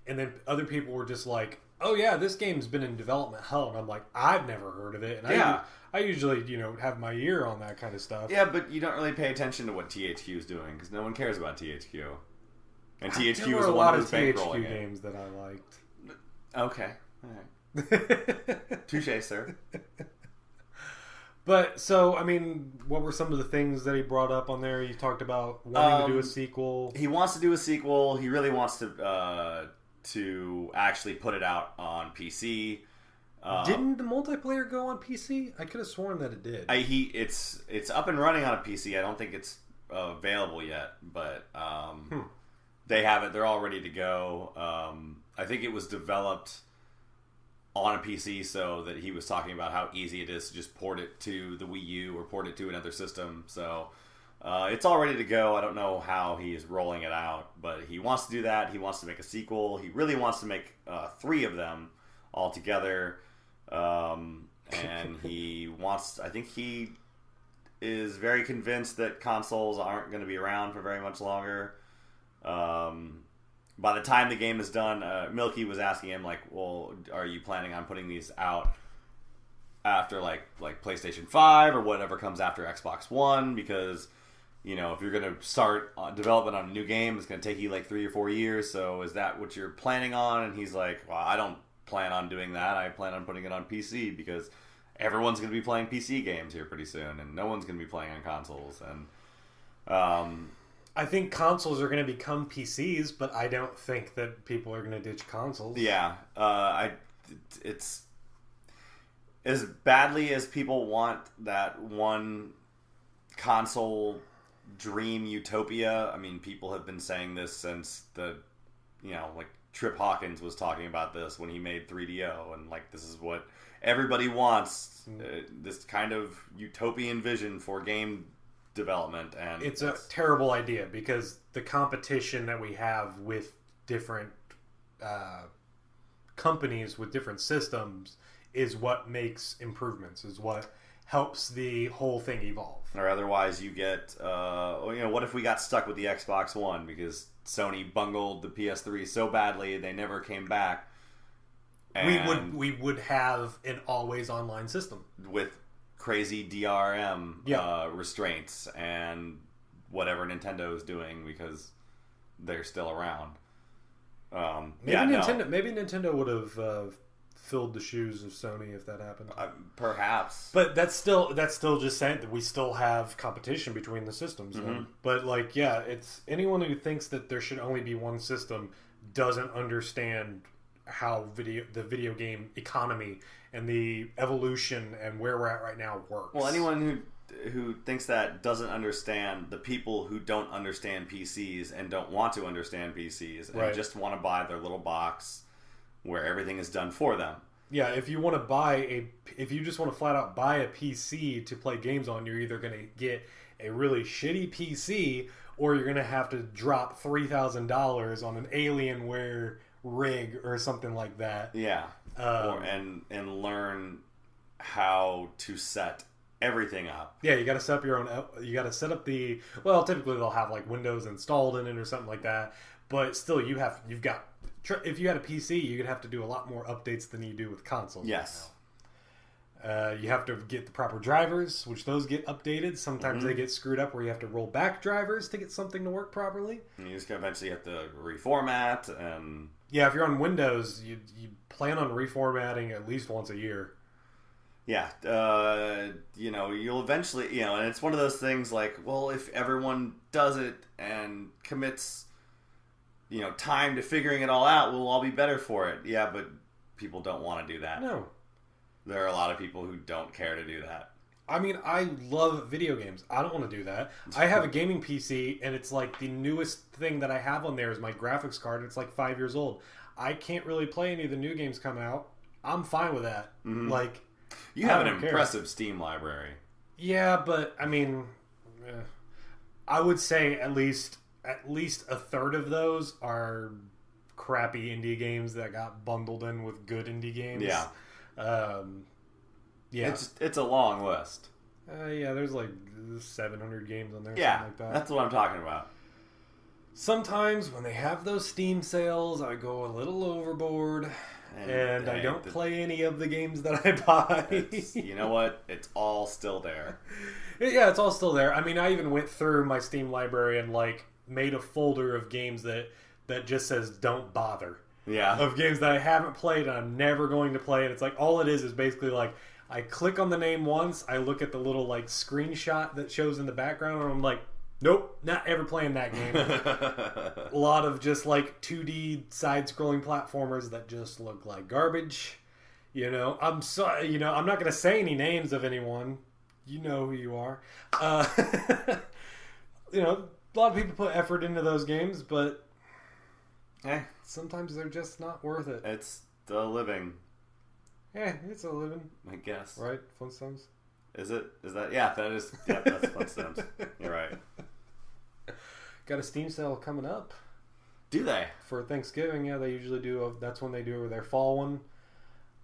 and then other people were just like, "Oh yeah, this game's been in development hell," and I'm like, "I've never heard of it." And I usually have my ear on that kind of stuff. Yeah, but you don't really pay attention to what THQ is doing because no one cares about THQ. And THQ was the one who was bankrolling it. Games that I liked. Okay, all right. Touche, sir. But, so, I mean, what were some of the things that he brought up on there? You talked about wanting to do a sequel. He wants to do a sequel. He really wants to actually put it out on PC. Didn't the multiplayer go on PC? I could have sworn that it did. It's up and running on a PC. I don't think it's available yet, but they have it. They're all ready to go. I think it was developed on a PC, so that he was talking about how easy it is to just port it to the Wii U or port it to another system. So it's all ready to go. I don't know how he's rolling it out, but he wants to do that. He wants to make a sequel. He really wants to make 3 of them all together. And he wants, I think he is very convinced that consoles aren't going to be around for very much longer. By the time the game is done, Milky was asking him, like, well, are you planning on putting these out after, like PlayStation 5 or whatever comes after Xbox One? Because, if you're going to start development on a new game, it's going to take you, like, 3 or 4 years. So is that what you're planning on? And he's like, well, I don't plan on doing that. I plan on putting it on PC because everyone's going to be playing PC games here pretty soon, and no one's going to be playing on consoles. And I think consoles are going to become PCs, but I don't think that people are going to ditch consoles. Yeah, it's as badly as people want that one console dream utopia. I mean, people have been saying this since like Trip Hawkins was talking about this when he made 3DO, and like this is what everybody wants, this kind of utopian vision for game development. And it's a terrible idea because the competition that we have with different companies with different systems is what makes improvements, is what helps the whole thing evolve. Or otherwise you get what if we got stuck with the Xbox One because Sony bungled the PS3 so badly they never came back, and we would have an always online system with crazy DRM Yeah. restraints and whatever Nintendo is doing because they're still around. Maybe Nintendo would have filled the shoes of Sony if that happened. Perhaps. But that's still just saying that we still have competition between the systems. Mm-hmm. But like, yeah, it's anyone who thinks that there should only be one system doesn't understand how the video game economy and the evolution and where we're at right now works. Well, anyone who thinks that doesn't understand the people who don't understand PCs and don't want to understand PCs and just want to buy their little box where everything is done for them. Yeah, if you just want to flat out buy a PC to play games on, you're either going to get a really shitty PC or you're going to have to drop $3,000 on an Alienware rig or something like that. Yeah. And learn how to set everything up. Yeah, you got to set up your own. You got to set up the. Well, typically they'll have like Windows installed in it or something like that. But still, you've got. If you had a PC, you'd have to do a lot more updates than you do with consoles. Yes. Right now. You have to get the proper drivers, which those get updated. Sometimes they get screwed up where you have to roll back drivers to get something to work properly. And you just eventually have to reformat and. Yeah, if you're on Windows, you plan on reformatting at least once a year. Yeah, you'll eventually, and it's one of those things like, well, if everyone does it and commits, time to figuring it all out, we'll all be better for it. Yeah, but people don't want to do that. No. There are a lot of people who don't care to do that. I mean, I love video games. I don't want to do that. I have a gaming PC, and it's like the newest thing that I have on there is my graphics card. It's like 5 years old. I can't really play any of the new games coming out. I'm fine with that. Mm-hmm. Like, you have an impressive Steam library. Yeah, but I mean, I would say at least a third of those are crappy indie games that got bundled in with good indie games. Yeah. Yeah, it's a long list. Yeah, there's like 700 games on there. Yeah, something like that. That's what I'm talking about. Sometimes when they have those Steam sales, I go a little overboard, and I don't play any of the games that I buy. You know what? It's all still there. Yeah, it's all still there. I mean, I even went through my Steam library and like made a folder of games that just says "Don't bother." Yeah. Of games that I haven't played and I'm never going to play, and it's like all it is basically like. I click on the name once, I look at the little like screenshot that shows in the background, and I'm like, nope, not ever playing that game. A lot of just like 2D side-scrolling platformers that just look like garbage. I'm sorry, I'm not going to say any names of anyone. You know who you are. A lot of people put effort into those games, but sometimes they're just not worth it. It's the living. Yeah, it's a living. I guess. Right? Flintstones? Is it? Is that? Yeah, that is. Yeah, that's Flintstones. You're right. Got a Steam sale coming up. Do they? For Thanksgiving, yeah, they usually do. That's when they do their fall one.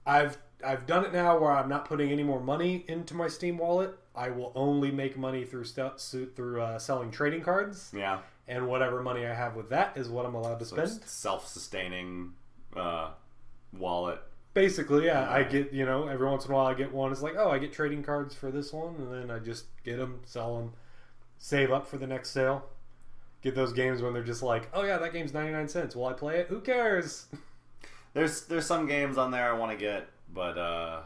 I've done it now where I'm not putting any more money into my Steam wallet. I will only make money through selling trading cards. Yeah. And whatever money I have with that is what I'm allowed to spend. It's self-sustaining wallet. Basically, yeah. I get, every once in a while I get one. It's like, oh, I get trading cards for this one, and then I just get them, sell them, save up for the next sale. Get those games when they're just like, oh yeah, that game's 99 cents. Will I play it? Who cares? There's some games on there I want to get, but I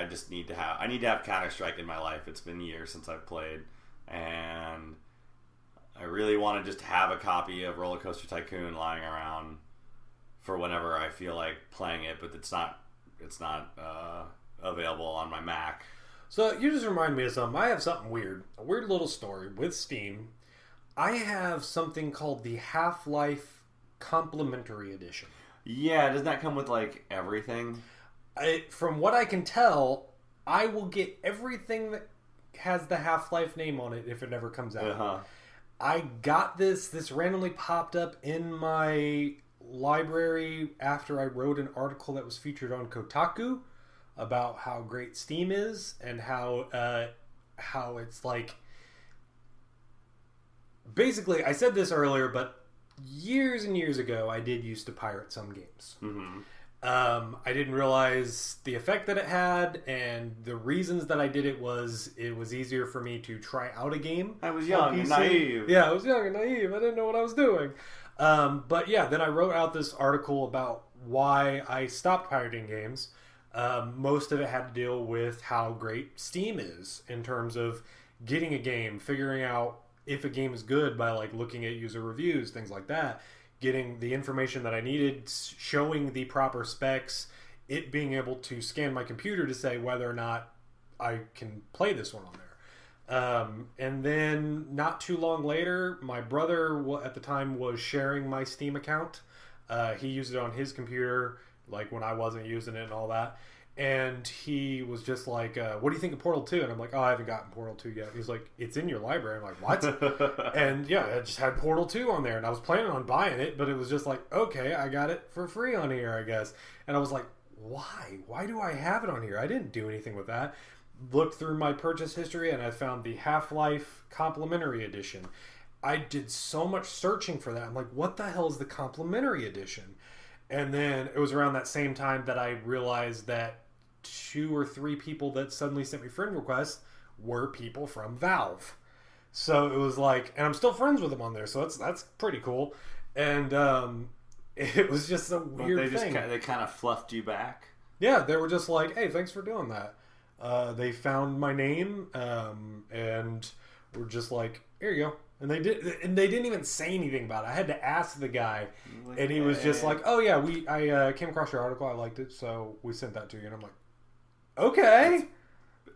just need to have Counter-Strike in my life. It's been years since I've played, and I really want to just have a copy of Roller Coaster Tycoon lying around for whenever I feel like playing it, but it's not available on my Mac. So you just reminded me of something. I have something weird. A weird little story with Steam. I have something called the Half-Life Complimentary Edition. Yeah, doesn't that come with like everything? From what I can tell, I will get everything that has the Half-Life name on it if it never comes out. Uh-huh. I got this randomly popped up in my library after I wrote an article that was featured on Kotaku about how great Steam is and how it's like basically I said this earlier, but years and years ago I did used to pirate some games. Mm-hmm. I didn't realize the effect that it had, and the reasons that I did it was easier for me to try out a game. I was young and naive. Yeah, I was young and naive. I didn't know what I was doing. But yeah, then I wrote out this article about why I stopped pirating games. Most of it had to deal with how great Steam is in terms of getting a game, figuring out if a game is good by like looking at user reviews, things like that, getting the information that I needed, showing the proper specs, it being able to scan my computer to say whether or not I can play this one on there. And then not too long later, my brother at the time was sharing my Steam account. He used it on his computer, like when I wasn't using it and all that. And he was just like, what do you think of Portal 2? And I'm like, oh, I haven't gotten Portal 2 yet. He's like, it's in your library. I'm like, what? And yeah, I just had Portal 2 on there. And I was planning on buying it, but it was just like, okay, I got it for free on here, I guess. And I was like, why? Why do I have it on here? I didn't do anything with that. Looked through my purchase history, and I found the Half-Life Complimentary Edition. I did so much searching for that. I'm like, what the hell is the Complimentary Edition? And then it was around that same time that I realized that 2 or 3 people that suddenly sent me friend requests were people from Valve. So it was like, and I'm still friends with them on there, so that's pretty cool. And it was just a weird thing. They kind of fluffed you back. Yeah, they were just like, hey, thanks for doing that. They found my name and were just like, here you go. And they didn't even say anything about it. I had to ask the guy, and he was just like, "Oh yeah, I came across your article. I liked it, so we sent that to you." And I'm like, "Okay,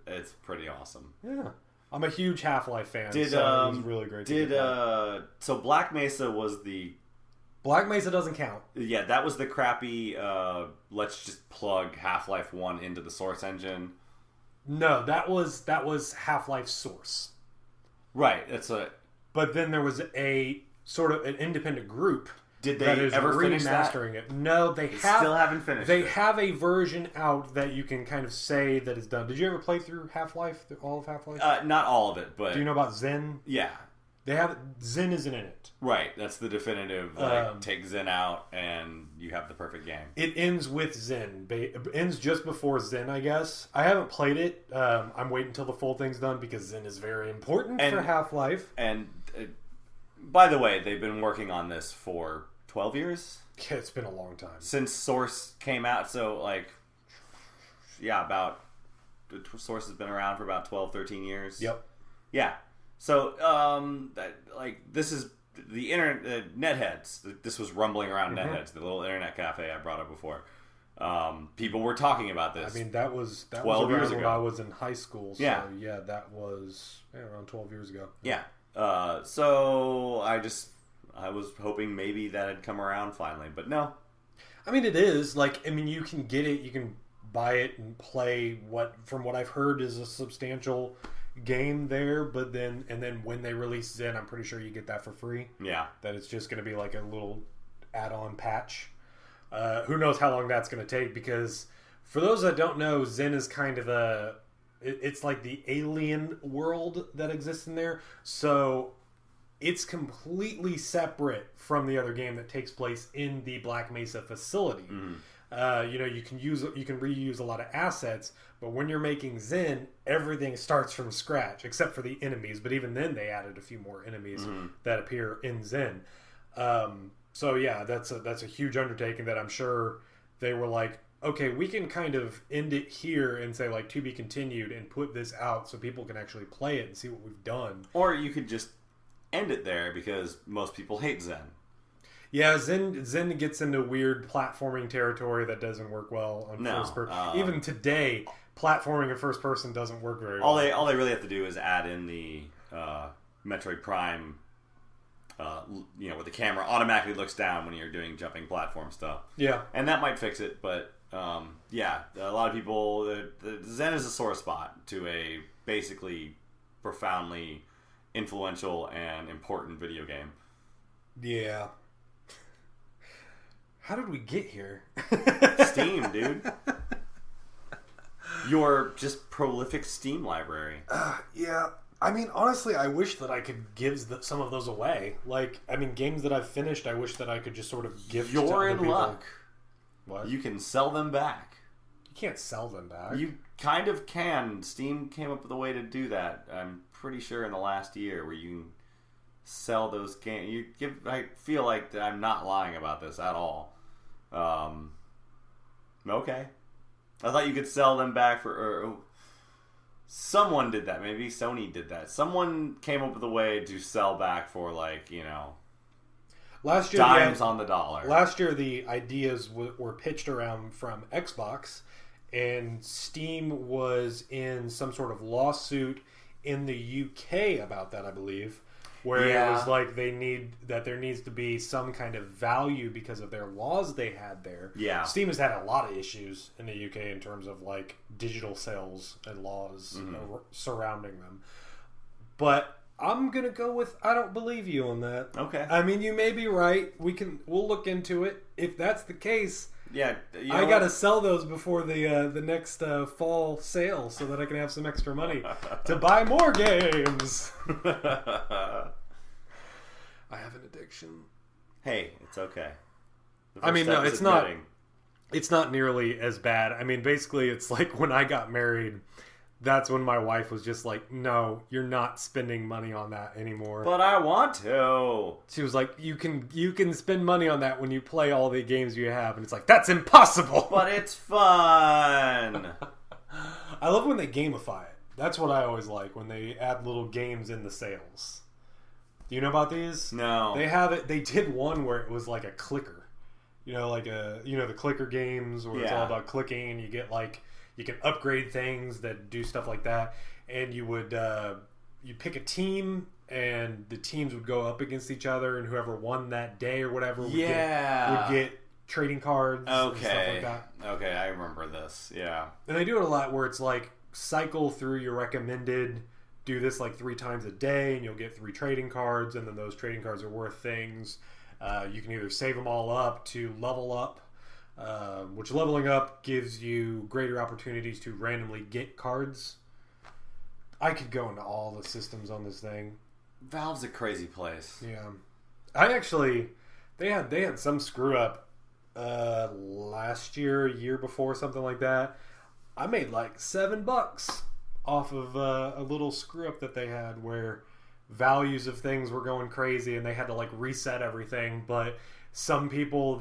it's pretty awesome." Yeah, I'm a huge Half-Life fan. So it was really great. So Black Mesa was the Black Mesa doesn't count. Yeah, that was the crappy. Let's just plug Half-Life 1 into the Source engine. No, that was Half-Life Source. Right. That's a. But then there was a sort of an independent group. Did they ever finish remastering it? No, they still haven't finished. They have a version out that you can kind of say that it's done. Did you ever play through Half-Life, all of Half-Life? Not all of it, but do you know about Zen? Yeah, they have Zen isn't in it. Right, that's the definitive. Take Zen out, and you have the perfect game. It ends with Zen. It ends just before Zen, I guess. I haven't played it. I'm waiting until the full thing's done because Zen is very important for Half-Life. And by the way, they've been working on this for 12 years? Yeah, it's been a long time. Since Source came out, so Source has been around for about 12, 13 years. Yep. Yeah. So, this is the internet, netheads. This was rumbling around netheads, the little internet cafe I brought up before. People were talking about this. I mean, that was 12 years ago. When I was in high school. So, yeah, that was around 12 years ago. Yeah. So I was hoping maybe that had come around finally, but no. I mean, it is. You can get it, you can buy it and play from what I've heard is a substantial game there, but then when they release Zen, I'm pretty sure you get that for free. Yeah. That it's just going to be like a little add-on patch. Who knows how long that's going to take, because for those that don't know, Zen is kind of it's like the alien world that exists in there. So it's completely separate from the other game that takes place in the Black Mesa facility. Mm-hmm. You can reuse a lot of assets, but when you're making Zen, everything starts from scratch except for the enemies. But even then, they added a few more enemies that appear in Zen. So yeah, that's a huge undertaking that I'm sure they were like, okay, we can kind of end it here and say to be continued and put this out so people can actually play it and see what we've done. Or you could just end it there because most people hate Zen. Yeah, Zen gets into weird platforming territory that doesn't work well on first person. Even today, platforming in first person doesn't work very well. All they really have to do is add in the Metroid Prime, where the camera automatically looks down when you're doing jumping platform stuff. Yeah, and that might fix it, but a lot of people, the Zen is a sore spot to a basically profoundly influential and important video game. Yeah. How did we get here? Steam, dude. Your just prolific Steam library. Yeah. I mean, honestly, I wish that I could give some of those away. Games that I've finished, I wish that I could just sort of give to other people. You're in luck. What? You can sell them back. You can't sell them back. You kind of can. Steam came up with a way to do that. I'm pretty sure in the last year where you can sell those games. I feel like I'm not lying about this at all. Okay. I thought you could sell them back for... someone did that. Maybe Sony did that. Someone came up with a way to sell back for, like, you know... Last year, dimes on the dollar. Last year, the ideas were pitched around from Xbox, and Steam was in some sort of lawsuit in the UK about that, I believe, where it was like there needs to be some kind of value because of their laws they had there. Yeah. Steam has had a lot of issues in the UK in terms of like digital sales and laws surrounding them. But I'm gonna go with I don't believe you on that. Okay. I mean, you may be right. We'll look into it. If that's the case, yeah, I gotta sell those before the next fall sale so that I can have some extra money to buy more games. I have an addiction. Hey, it's okay. I mean, no, it's not. It's not nearly as bad. I mean, basically, it's like when I got married. That's when my wife was just like, no, you're not spending money on that anymore. But I want to. She was like, you can spend money on that when you play all the games you have. And it's like, that's impossible. But it's fun. I love when they gamify it. That's what I always like, when they add little games in the sales. Do you know about these? No. They have it. They did one where it was like a clicker. You know, like the clicker games where it's all about clicking and you get like... You can upgrade things that do stuff like that, and you would you pick a team, and the teams would go up against each other, and whoever won that day or whatever would get trading cards and stuff like that. Okay, I remember this. Yeah, and they do it a lot where it's like cycle through your recommended. Do this like 3 times a day, and you'll get 3 trading cards, and then those trading cards are worth things. You can either save them all up to level up. Which leveling up gives you greater opportunities to randomly get cards. I could go into all the systems on this thing. Valve's a crazy place. Yeah, I actually they had some screw up last year before, something like that. I made like $7 off of a little screw up that they had where values of things were going crazy and they had to like reset everything. But some people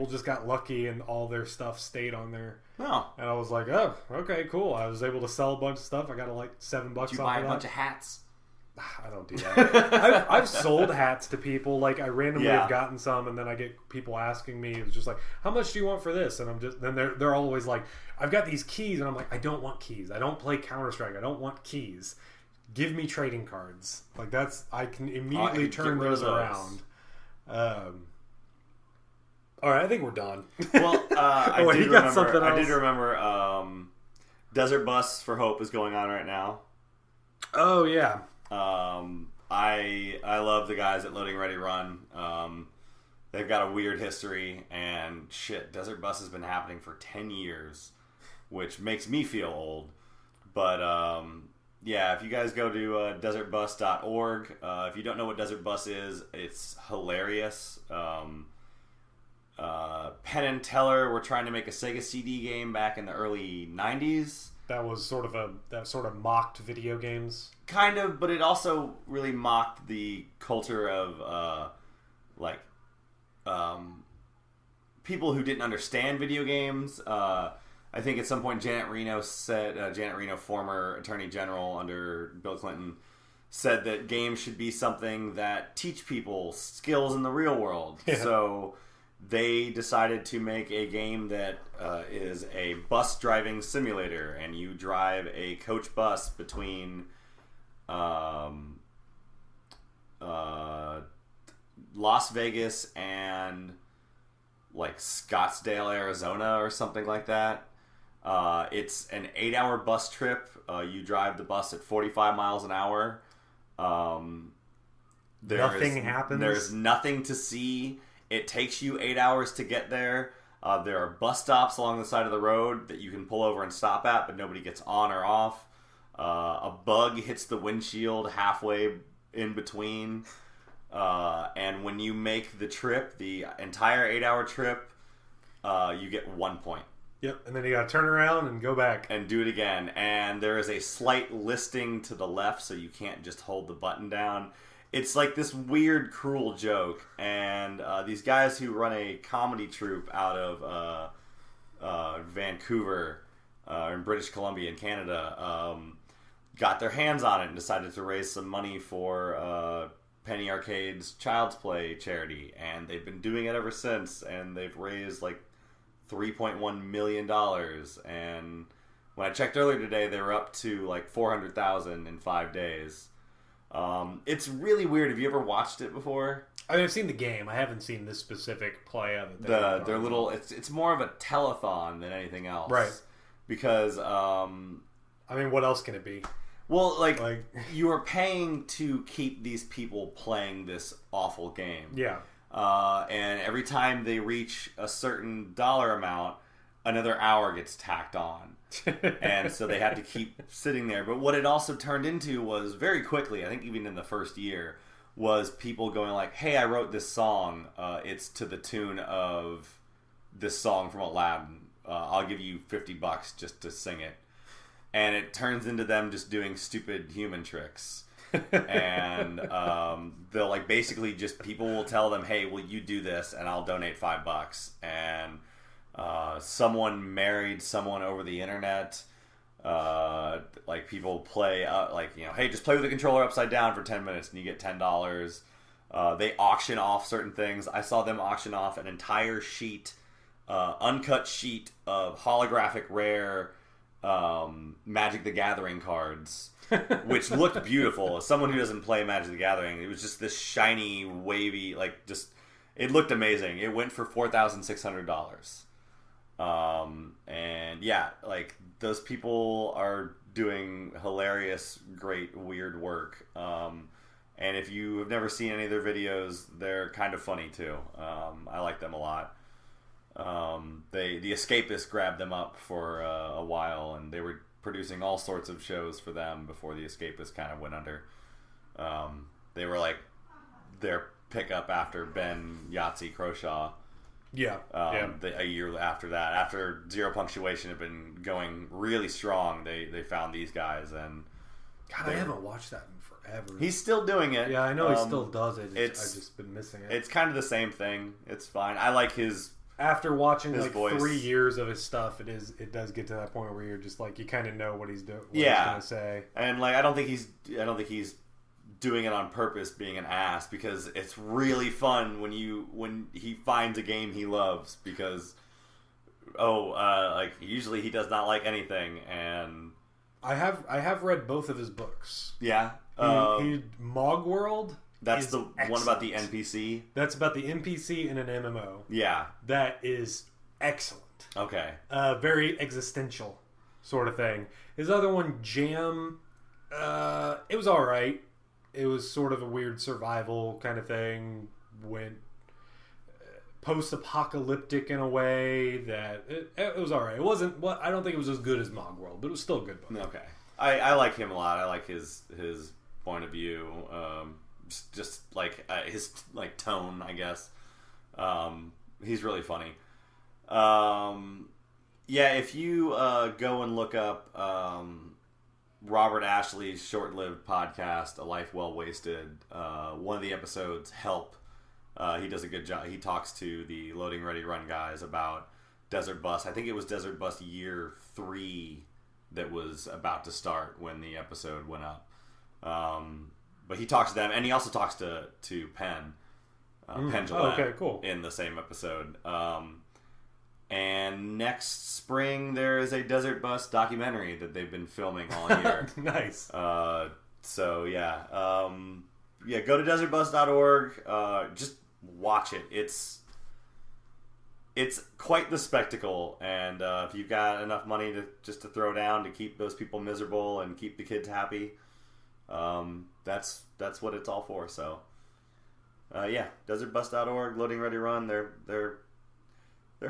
just got lucky and all their stuff stayed on there. Oh. And I was like, oh, okay, cool. I was able to sell a bunch of stuff. I got like $7 off of that. Did you buy a bunch of hats? I don't do that. I've sold hats to people. Like I randomly have gotten some, and then I get people asking me. It's just like, how much do you want for this? And then they're always like, I've got these keys, and I'm like, I don't want keys. I don't play Counter-Strike. I don't want keys. Give me trading cards. Like I can immediately turn those around. All right, I think we're done. Well, I did remember Desert Bus for Hope is going on right now. Oh yeah. I love the guys at Loading Ready Run. They've got a weird history, and shit, Desert Bus has been happening for 10 years, which makes me feel old. But yeah, if you guys go to desertbus.org, if you don't know what Desert Bus is, it's hilarious. Penn and Teller were trying to make a Sega CD game back in the early 90s. That was sort of mocked video games. Kind of, but it also really mocked the culture of people who didn't understand video games. I think at some point Janet Reno, former Attorney General under Bill Clinton, said that games should be something that teach people skills in the real world. Yeah. So they decided to make a game that is a bus driving simulator, and you drive a coach bus between Las Vegas and like Scottsdale, Arizona, or something like that. It's an 8-hour bus trip. You drive the bus at 45 miles an hour. Nothing happens. There's nothing to see. It takes you 8 hours to get there. There are bus stops along the side of the road that you can pull over and stop at, but nobody gets on or off. A bug hits the windshield halfway in between. And when you make the trip, the entire 8-hour trip, you get 1 point. Yep, and then you gotta turn around and go back. And do it again. And there is a slight listing to the left, so you can't just hold the button down. It's like this weird, cruel joke. And these guys who run a comedy troupe out of Vancouver in British Columbia in Canada got their hands on it and decided to raise some money for Penny Arcade's Child's Play charity. And they've been doing it ever since. And they've raised like $3.1 million, and when I checked earlier today, they were up to like 400,000 in 5 days. It's really weird. Have you ever watched it before? I mean, I've seen the game. I haven't seen this specific play of it. Their little. It's more of a telethon than anything else, right? Because I mean, what else can it be? Well, like you are paying to keep these people playing this awful game. Yeah. And every time they reach a certain dollar amount, another hour gets tacked on. And so they have to keep sitting there. But what it also turned into was very quickly, I think even in the first year, was people going like, hey, I wrote this song. It's to the tune of this song from Aladdin. I'll give you $50 just to sing it. And it turns into them just doing stupid human tricks. And they'll like basically just people will tell them, hey, will you do this and I'll donate $5. And someone married someone over the internet. Like people play like, you know, hey, just play with the controller upside down for 10 minutes and you get $10. They auction off certain things. I saw them auction off an entire sheet, uncut sheet of holographic rare Magic the Gathering cards. Which looked beautiful. As someone who doesn't play Magic the Gathering, it was just this shiny, wavy, like just it looked amazing. It went for $4,600. And yeah, like those people are doing hilarious, great, weird work. And if you have never seen any of their videos, they're kind of funny too. I like them a lot. The Escapists grabbed them up for a while, and they were producing all sorts of shows for them before the Escapists kind of went under. They were like their pickup after Ben Yahtzee Croshaw. Yeah. A year after that, after Zero Punctuation had been going really strong, they found these guys, and God, I haven't watched that in forever. He's still doing it. Yeah, I know he still does it. I've just been missing it. It's kind of the same thing. It's fine. I like his. After watching his like voice. 3 years of his stuff, it does get to that point where you're just like you kind of know what he's doing. Yeah, he's gonna say. And like I don't think he's doing it on purpose, being an ass, because it's really fun when he finds a game he loves, because like usually he does not like anything, and I have read both of his books. Yeah, he Mogworld. That's the excellent. One about the NPC. That's about the NPC in an MMO. Yeah, that is excellent. Okay, very existential sort of thing. His other one, Jam, it was all right. It was sort of a weird survival kind of thing. Went post-apocalyptic in a way that it was all right. It wasn't. Well, I don't think it was as good as Mogworld, but it was still a good book. Okay, I like him a lot. I like his point of view. Just like his like tone, I guess. He's really funny. Yeah, if you go and look up Robert Ashley's short-lived podcast, A Life Well Wasted, one of the episodes, Help, he does a good job. He talks to the Loading Ready Run guys about Desert Bus. I think it was Desert Bus year 3 that was about to start when the episode went up. But he talks to them, and he also talks to Penn, Penn Jillette, okay, cool. in the same episode. And next spring, there is a Desert Bus documentary that they've been filming all year. Nice. So, yeah. Go to desertbus.org. Just watch it. It's quite the spectacle, and if you've got enough money to throw down to keep those people miserable and keep the kids happy, that's what it's all for. So, desertbus.org, Loading Ready Run. They're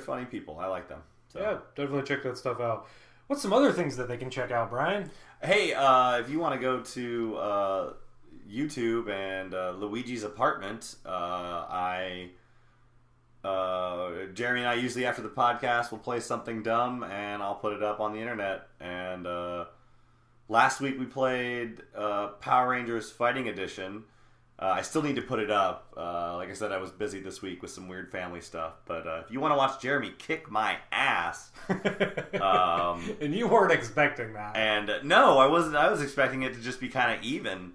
funny people. I like them. So. Yeah, definitely check that stuff out. What's some other things that they can check out, Brian? Hey, if you want to go to YouTube and Luigi's Apartment, I Jeremy and I usually after the podcast will play something dumb, and I'll put it up on the internet. And last week we played Power Rangers Fighting Edition. I still need to put it up. Like I said, I was busy this week with some weird family stuff. But if you want to watch Jeremy kick my ass, and you weren't expecting that. And no, I wasn't. I was expecting it to just be kind of even.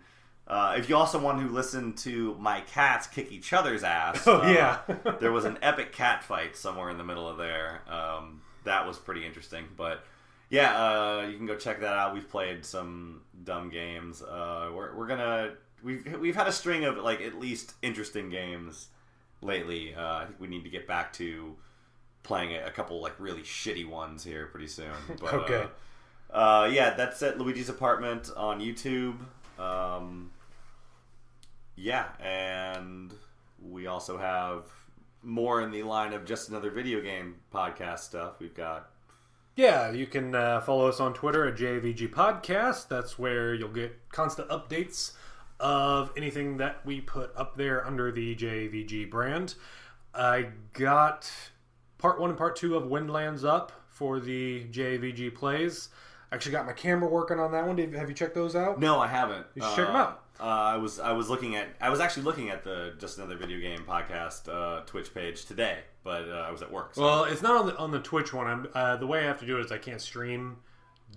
If you also want to listen to my cats kick each other's ass, there was an epic cat fight somewhere in the middle of there. That was pretty interesting. But yeah, you can go check that out. We've played some dumb games. We've had a string of like at least interesting games lately. I think we need to get back to playing a couple like really shitty ones here pretty soon. But, okay. Yeah, that's at Luigi's Apartment on YouTube. Yeah, and we also have more in the line of just another video game podcast stuff. We've got... Yeah, you can follow us on Twitter at JVG Podcast. That's where you'll get constant updates of anything that we put up there under the JVG brand. I got part 1 and part 2 of Windlands up for the JVG Plays. Actually got my camera working on that one. Have you checked those out? No, I haven't. You should check them out. I was actually looking at the Just Another Video Game Podcast Twitch page today, but I was at work. So. Well, it's not on the Twitch one. The way I have to do it is I can't stream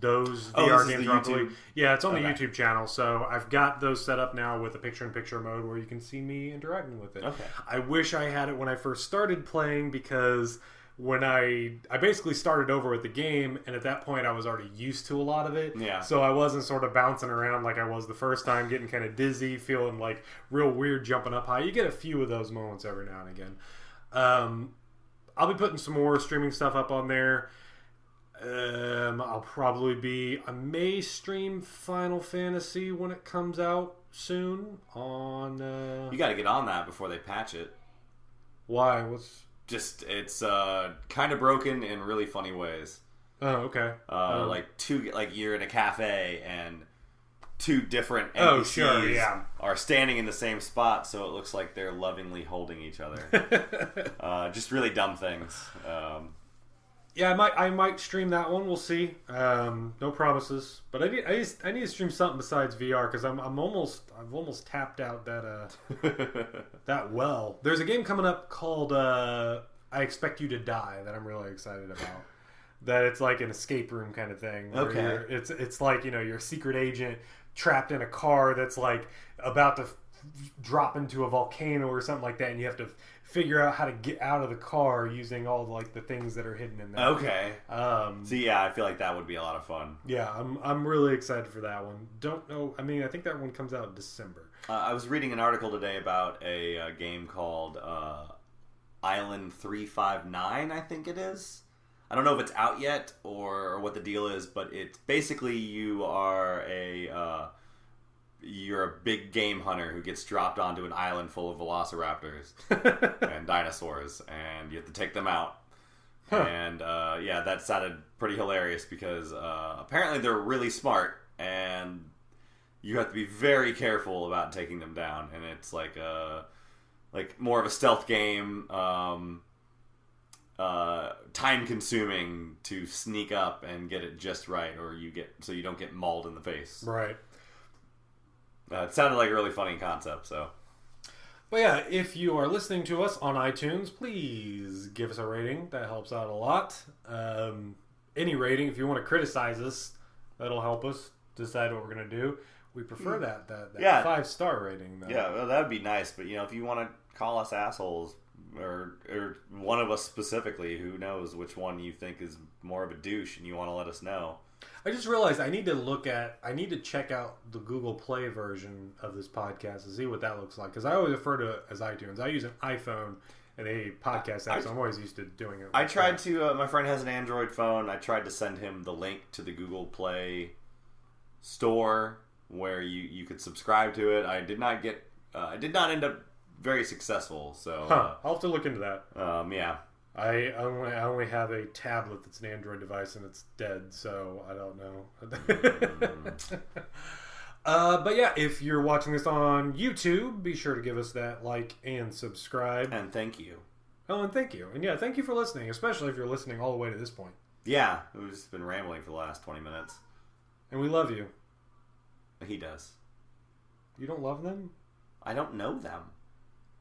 those VR games properly. Yeah, it's on the YouTube channel. So I've got those set up now with a picture-in-picture mode where you can see me interacting with it. Okay. I wish I had it when I first started playing because when I basically started over with the game, and at that point I was already used to a lot of it. Yeah. So I wasn't sort of bouncing around like I was the first time, getting kind of dizzy, feeling like real weird jumping up high. You get a few of those moments every now and again. I'll be putting some more streaming stuff up on there. I may stream Final Fantasy when it comes out soon on... You got to get on that before they patch it. Why? It's kind of broken in really funny ways. Oh, okay. Like you're in a cafe and two different NPCs are standing in the same spot, so it looks like they're lovingly holding each other. Just really dumb things. Yeah, I might stream that one. We'll see. No promises, but I need to stream something besides VR because I've almost tapped out that well. There's a game coming up called I Expect You to Die that I'm really excited about. That it's like an escape room kind of thing. Okay. It's like you're a secret agent trapped in a car that's like about to drop into a volcano or something like that, and you have to figure out how to get out of the car using all like the things that are hidden in there. Okay. So yeah, I feel like that would be a lot of fun. Yeah, I'm really excited for that one. Don't know. I mean, I think that one comes out in December. I was reading an article today about a game called Island 359. I think it is. I don't know if it's out yet or what the deal is, but it's basically you're a big game hunter who gets dropped onto an island full of velociraptors and dinosaurs, and you have to take them out. Huh. And that sounded pretty hilarious because apparently they're really smart, and you have to be very careful about taking them down. And it's like more of a stealth game, time consuming to sneak up and get it just right, or so you don't get mauled in the face. Right. It sounded like a really funny concept, so. But yeah, if you are listening to us on iTunes, please give us a rating. That helps out a lot. Any rating, if you want to criticize us, that'll help us decide what we're going to do. We prefer that 5-star rating, though. Yeah, well, that would be nice. But, if you want to call us assholes, or one of us specifically, who knows which one you think is more of a douche, and you want to let us know. I just realized I need to check out the Google Play version of this podcast to see what that looks like. Because I always refer to it as iTunes. I use an iPhone and a podcast app, so I'm always used to doing it. I tried to, my friend has an Android phone. I tried to send him the link to the Google Play store where you could subscribe to it. I did not end up very successful. So I'll have to look into that. Yeah. I only have a tablet that's an Android device and it's dead, so I don't know. But yeah, if you're watching this on YouTube, be sure to give us that like and subscribe. And thank you. Oh, and thank you. And yeah, thank you for listening, especially if you're listening all the way to this point. Yeah, we've just been rambling for the last 20 minutes. And we love you. He does. You don't love them? I don't know them.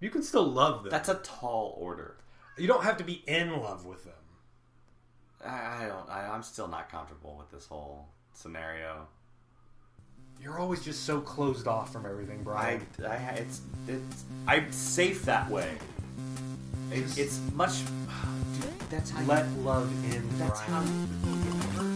You can still love them. That's a tall order. You don't have to be in love with them. I'm still not comfortable with this whole scenario. You're always just so closed off from everything, Brian. I'm safe that way. It's much. Dude, that's how Let love in, That's Brian. how.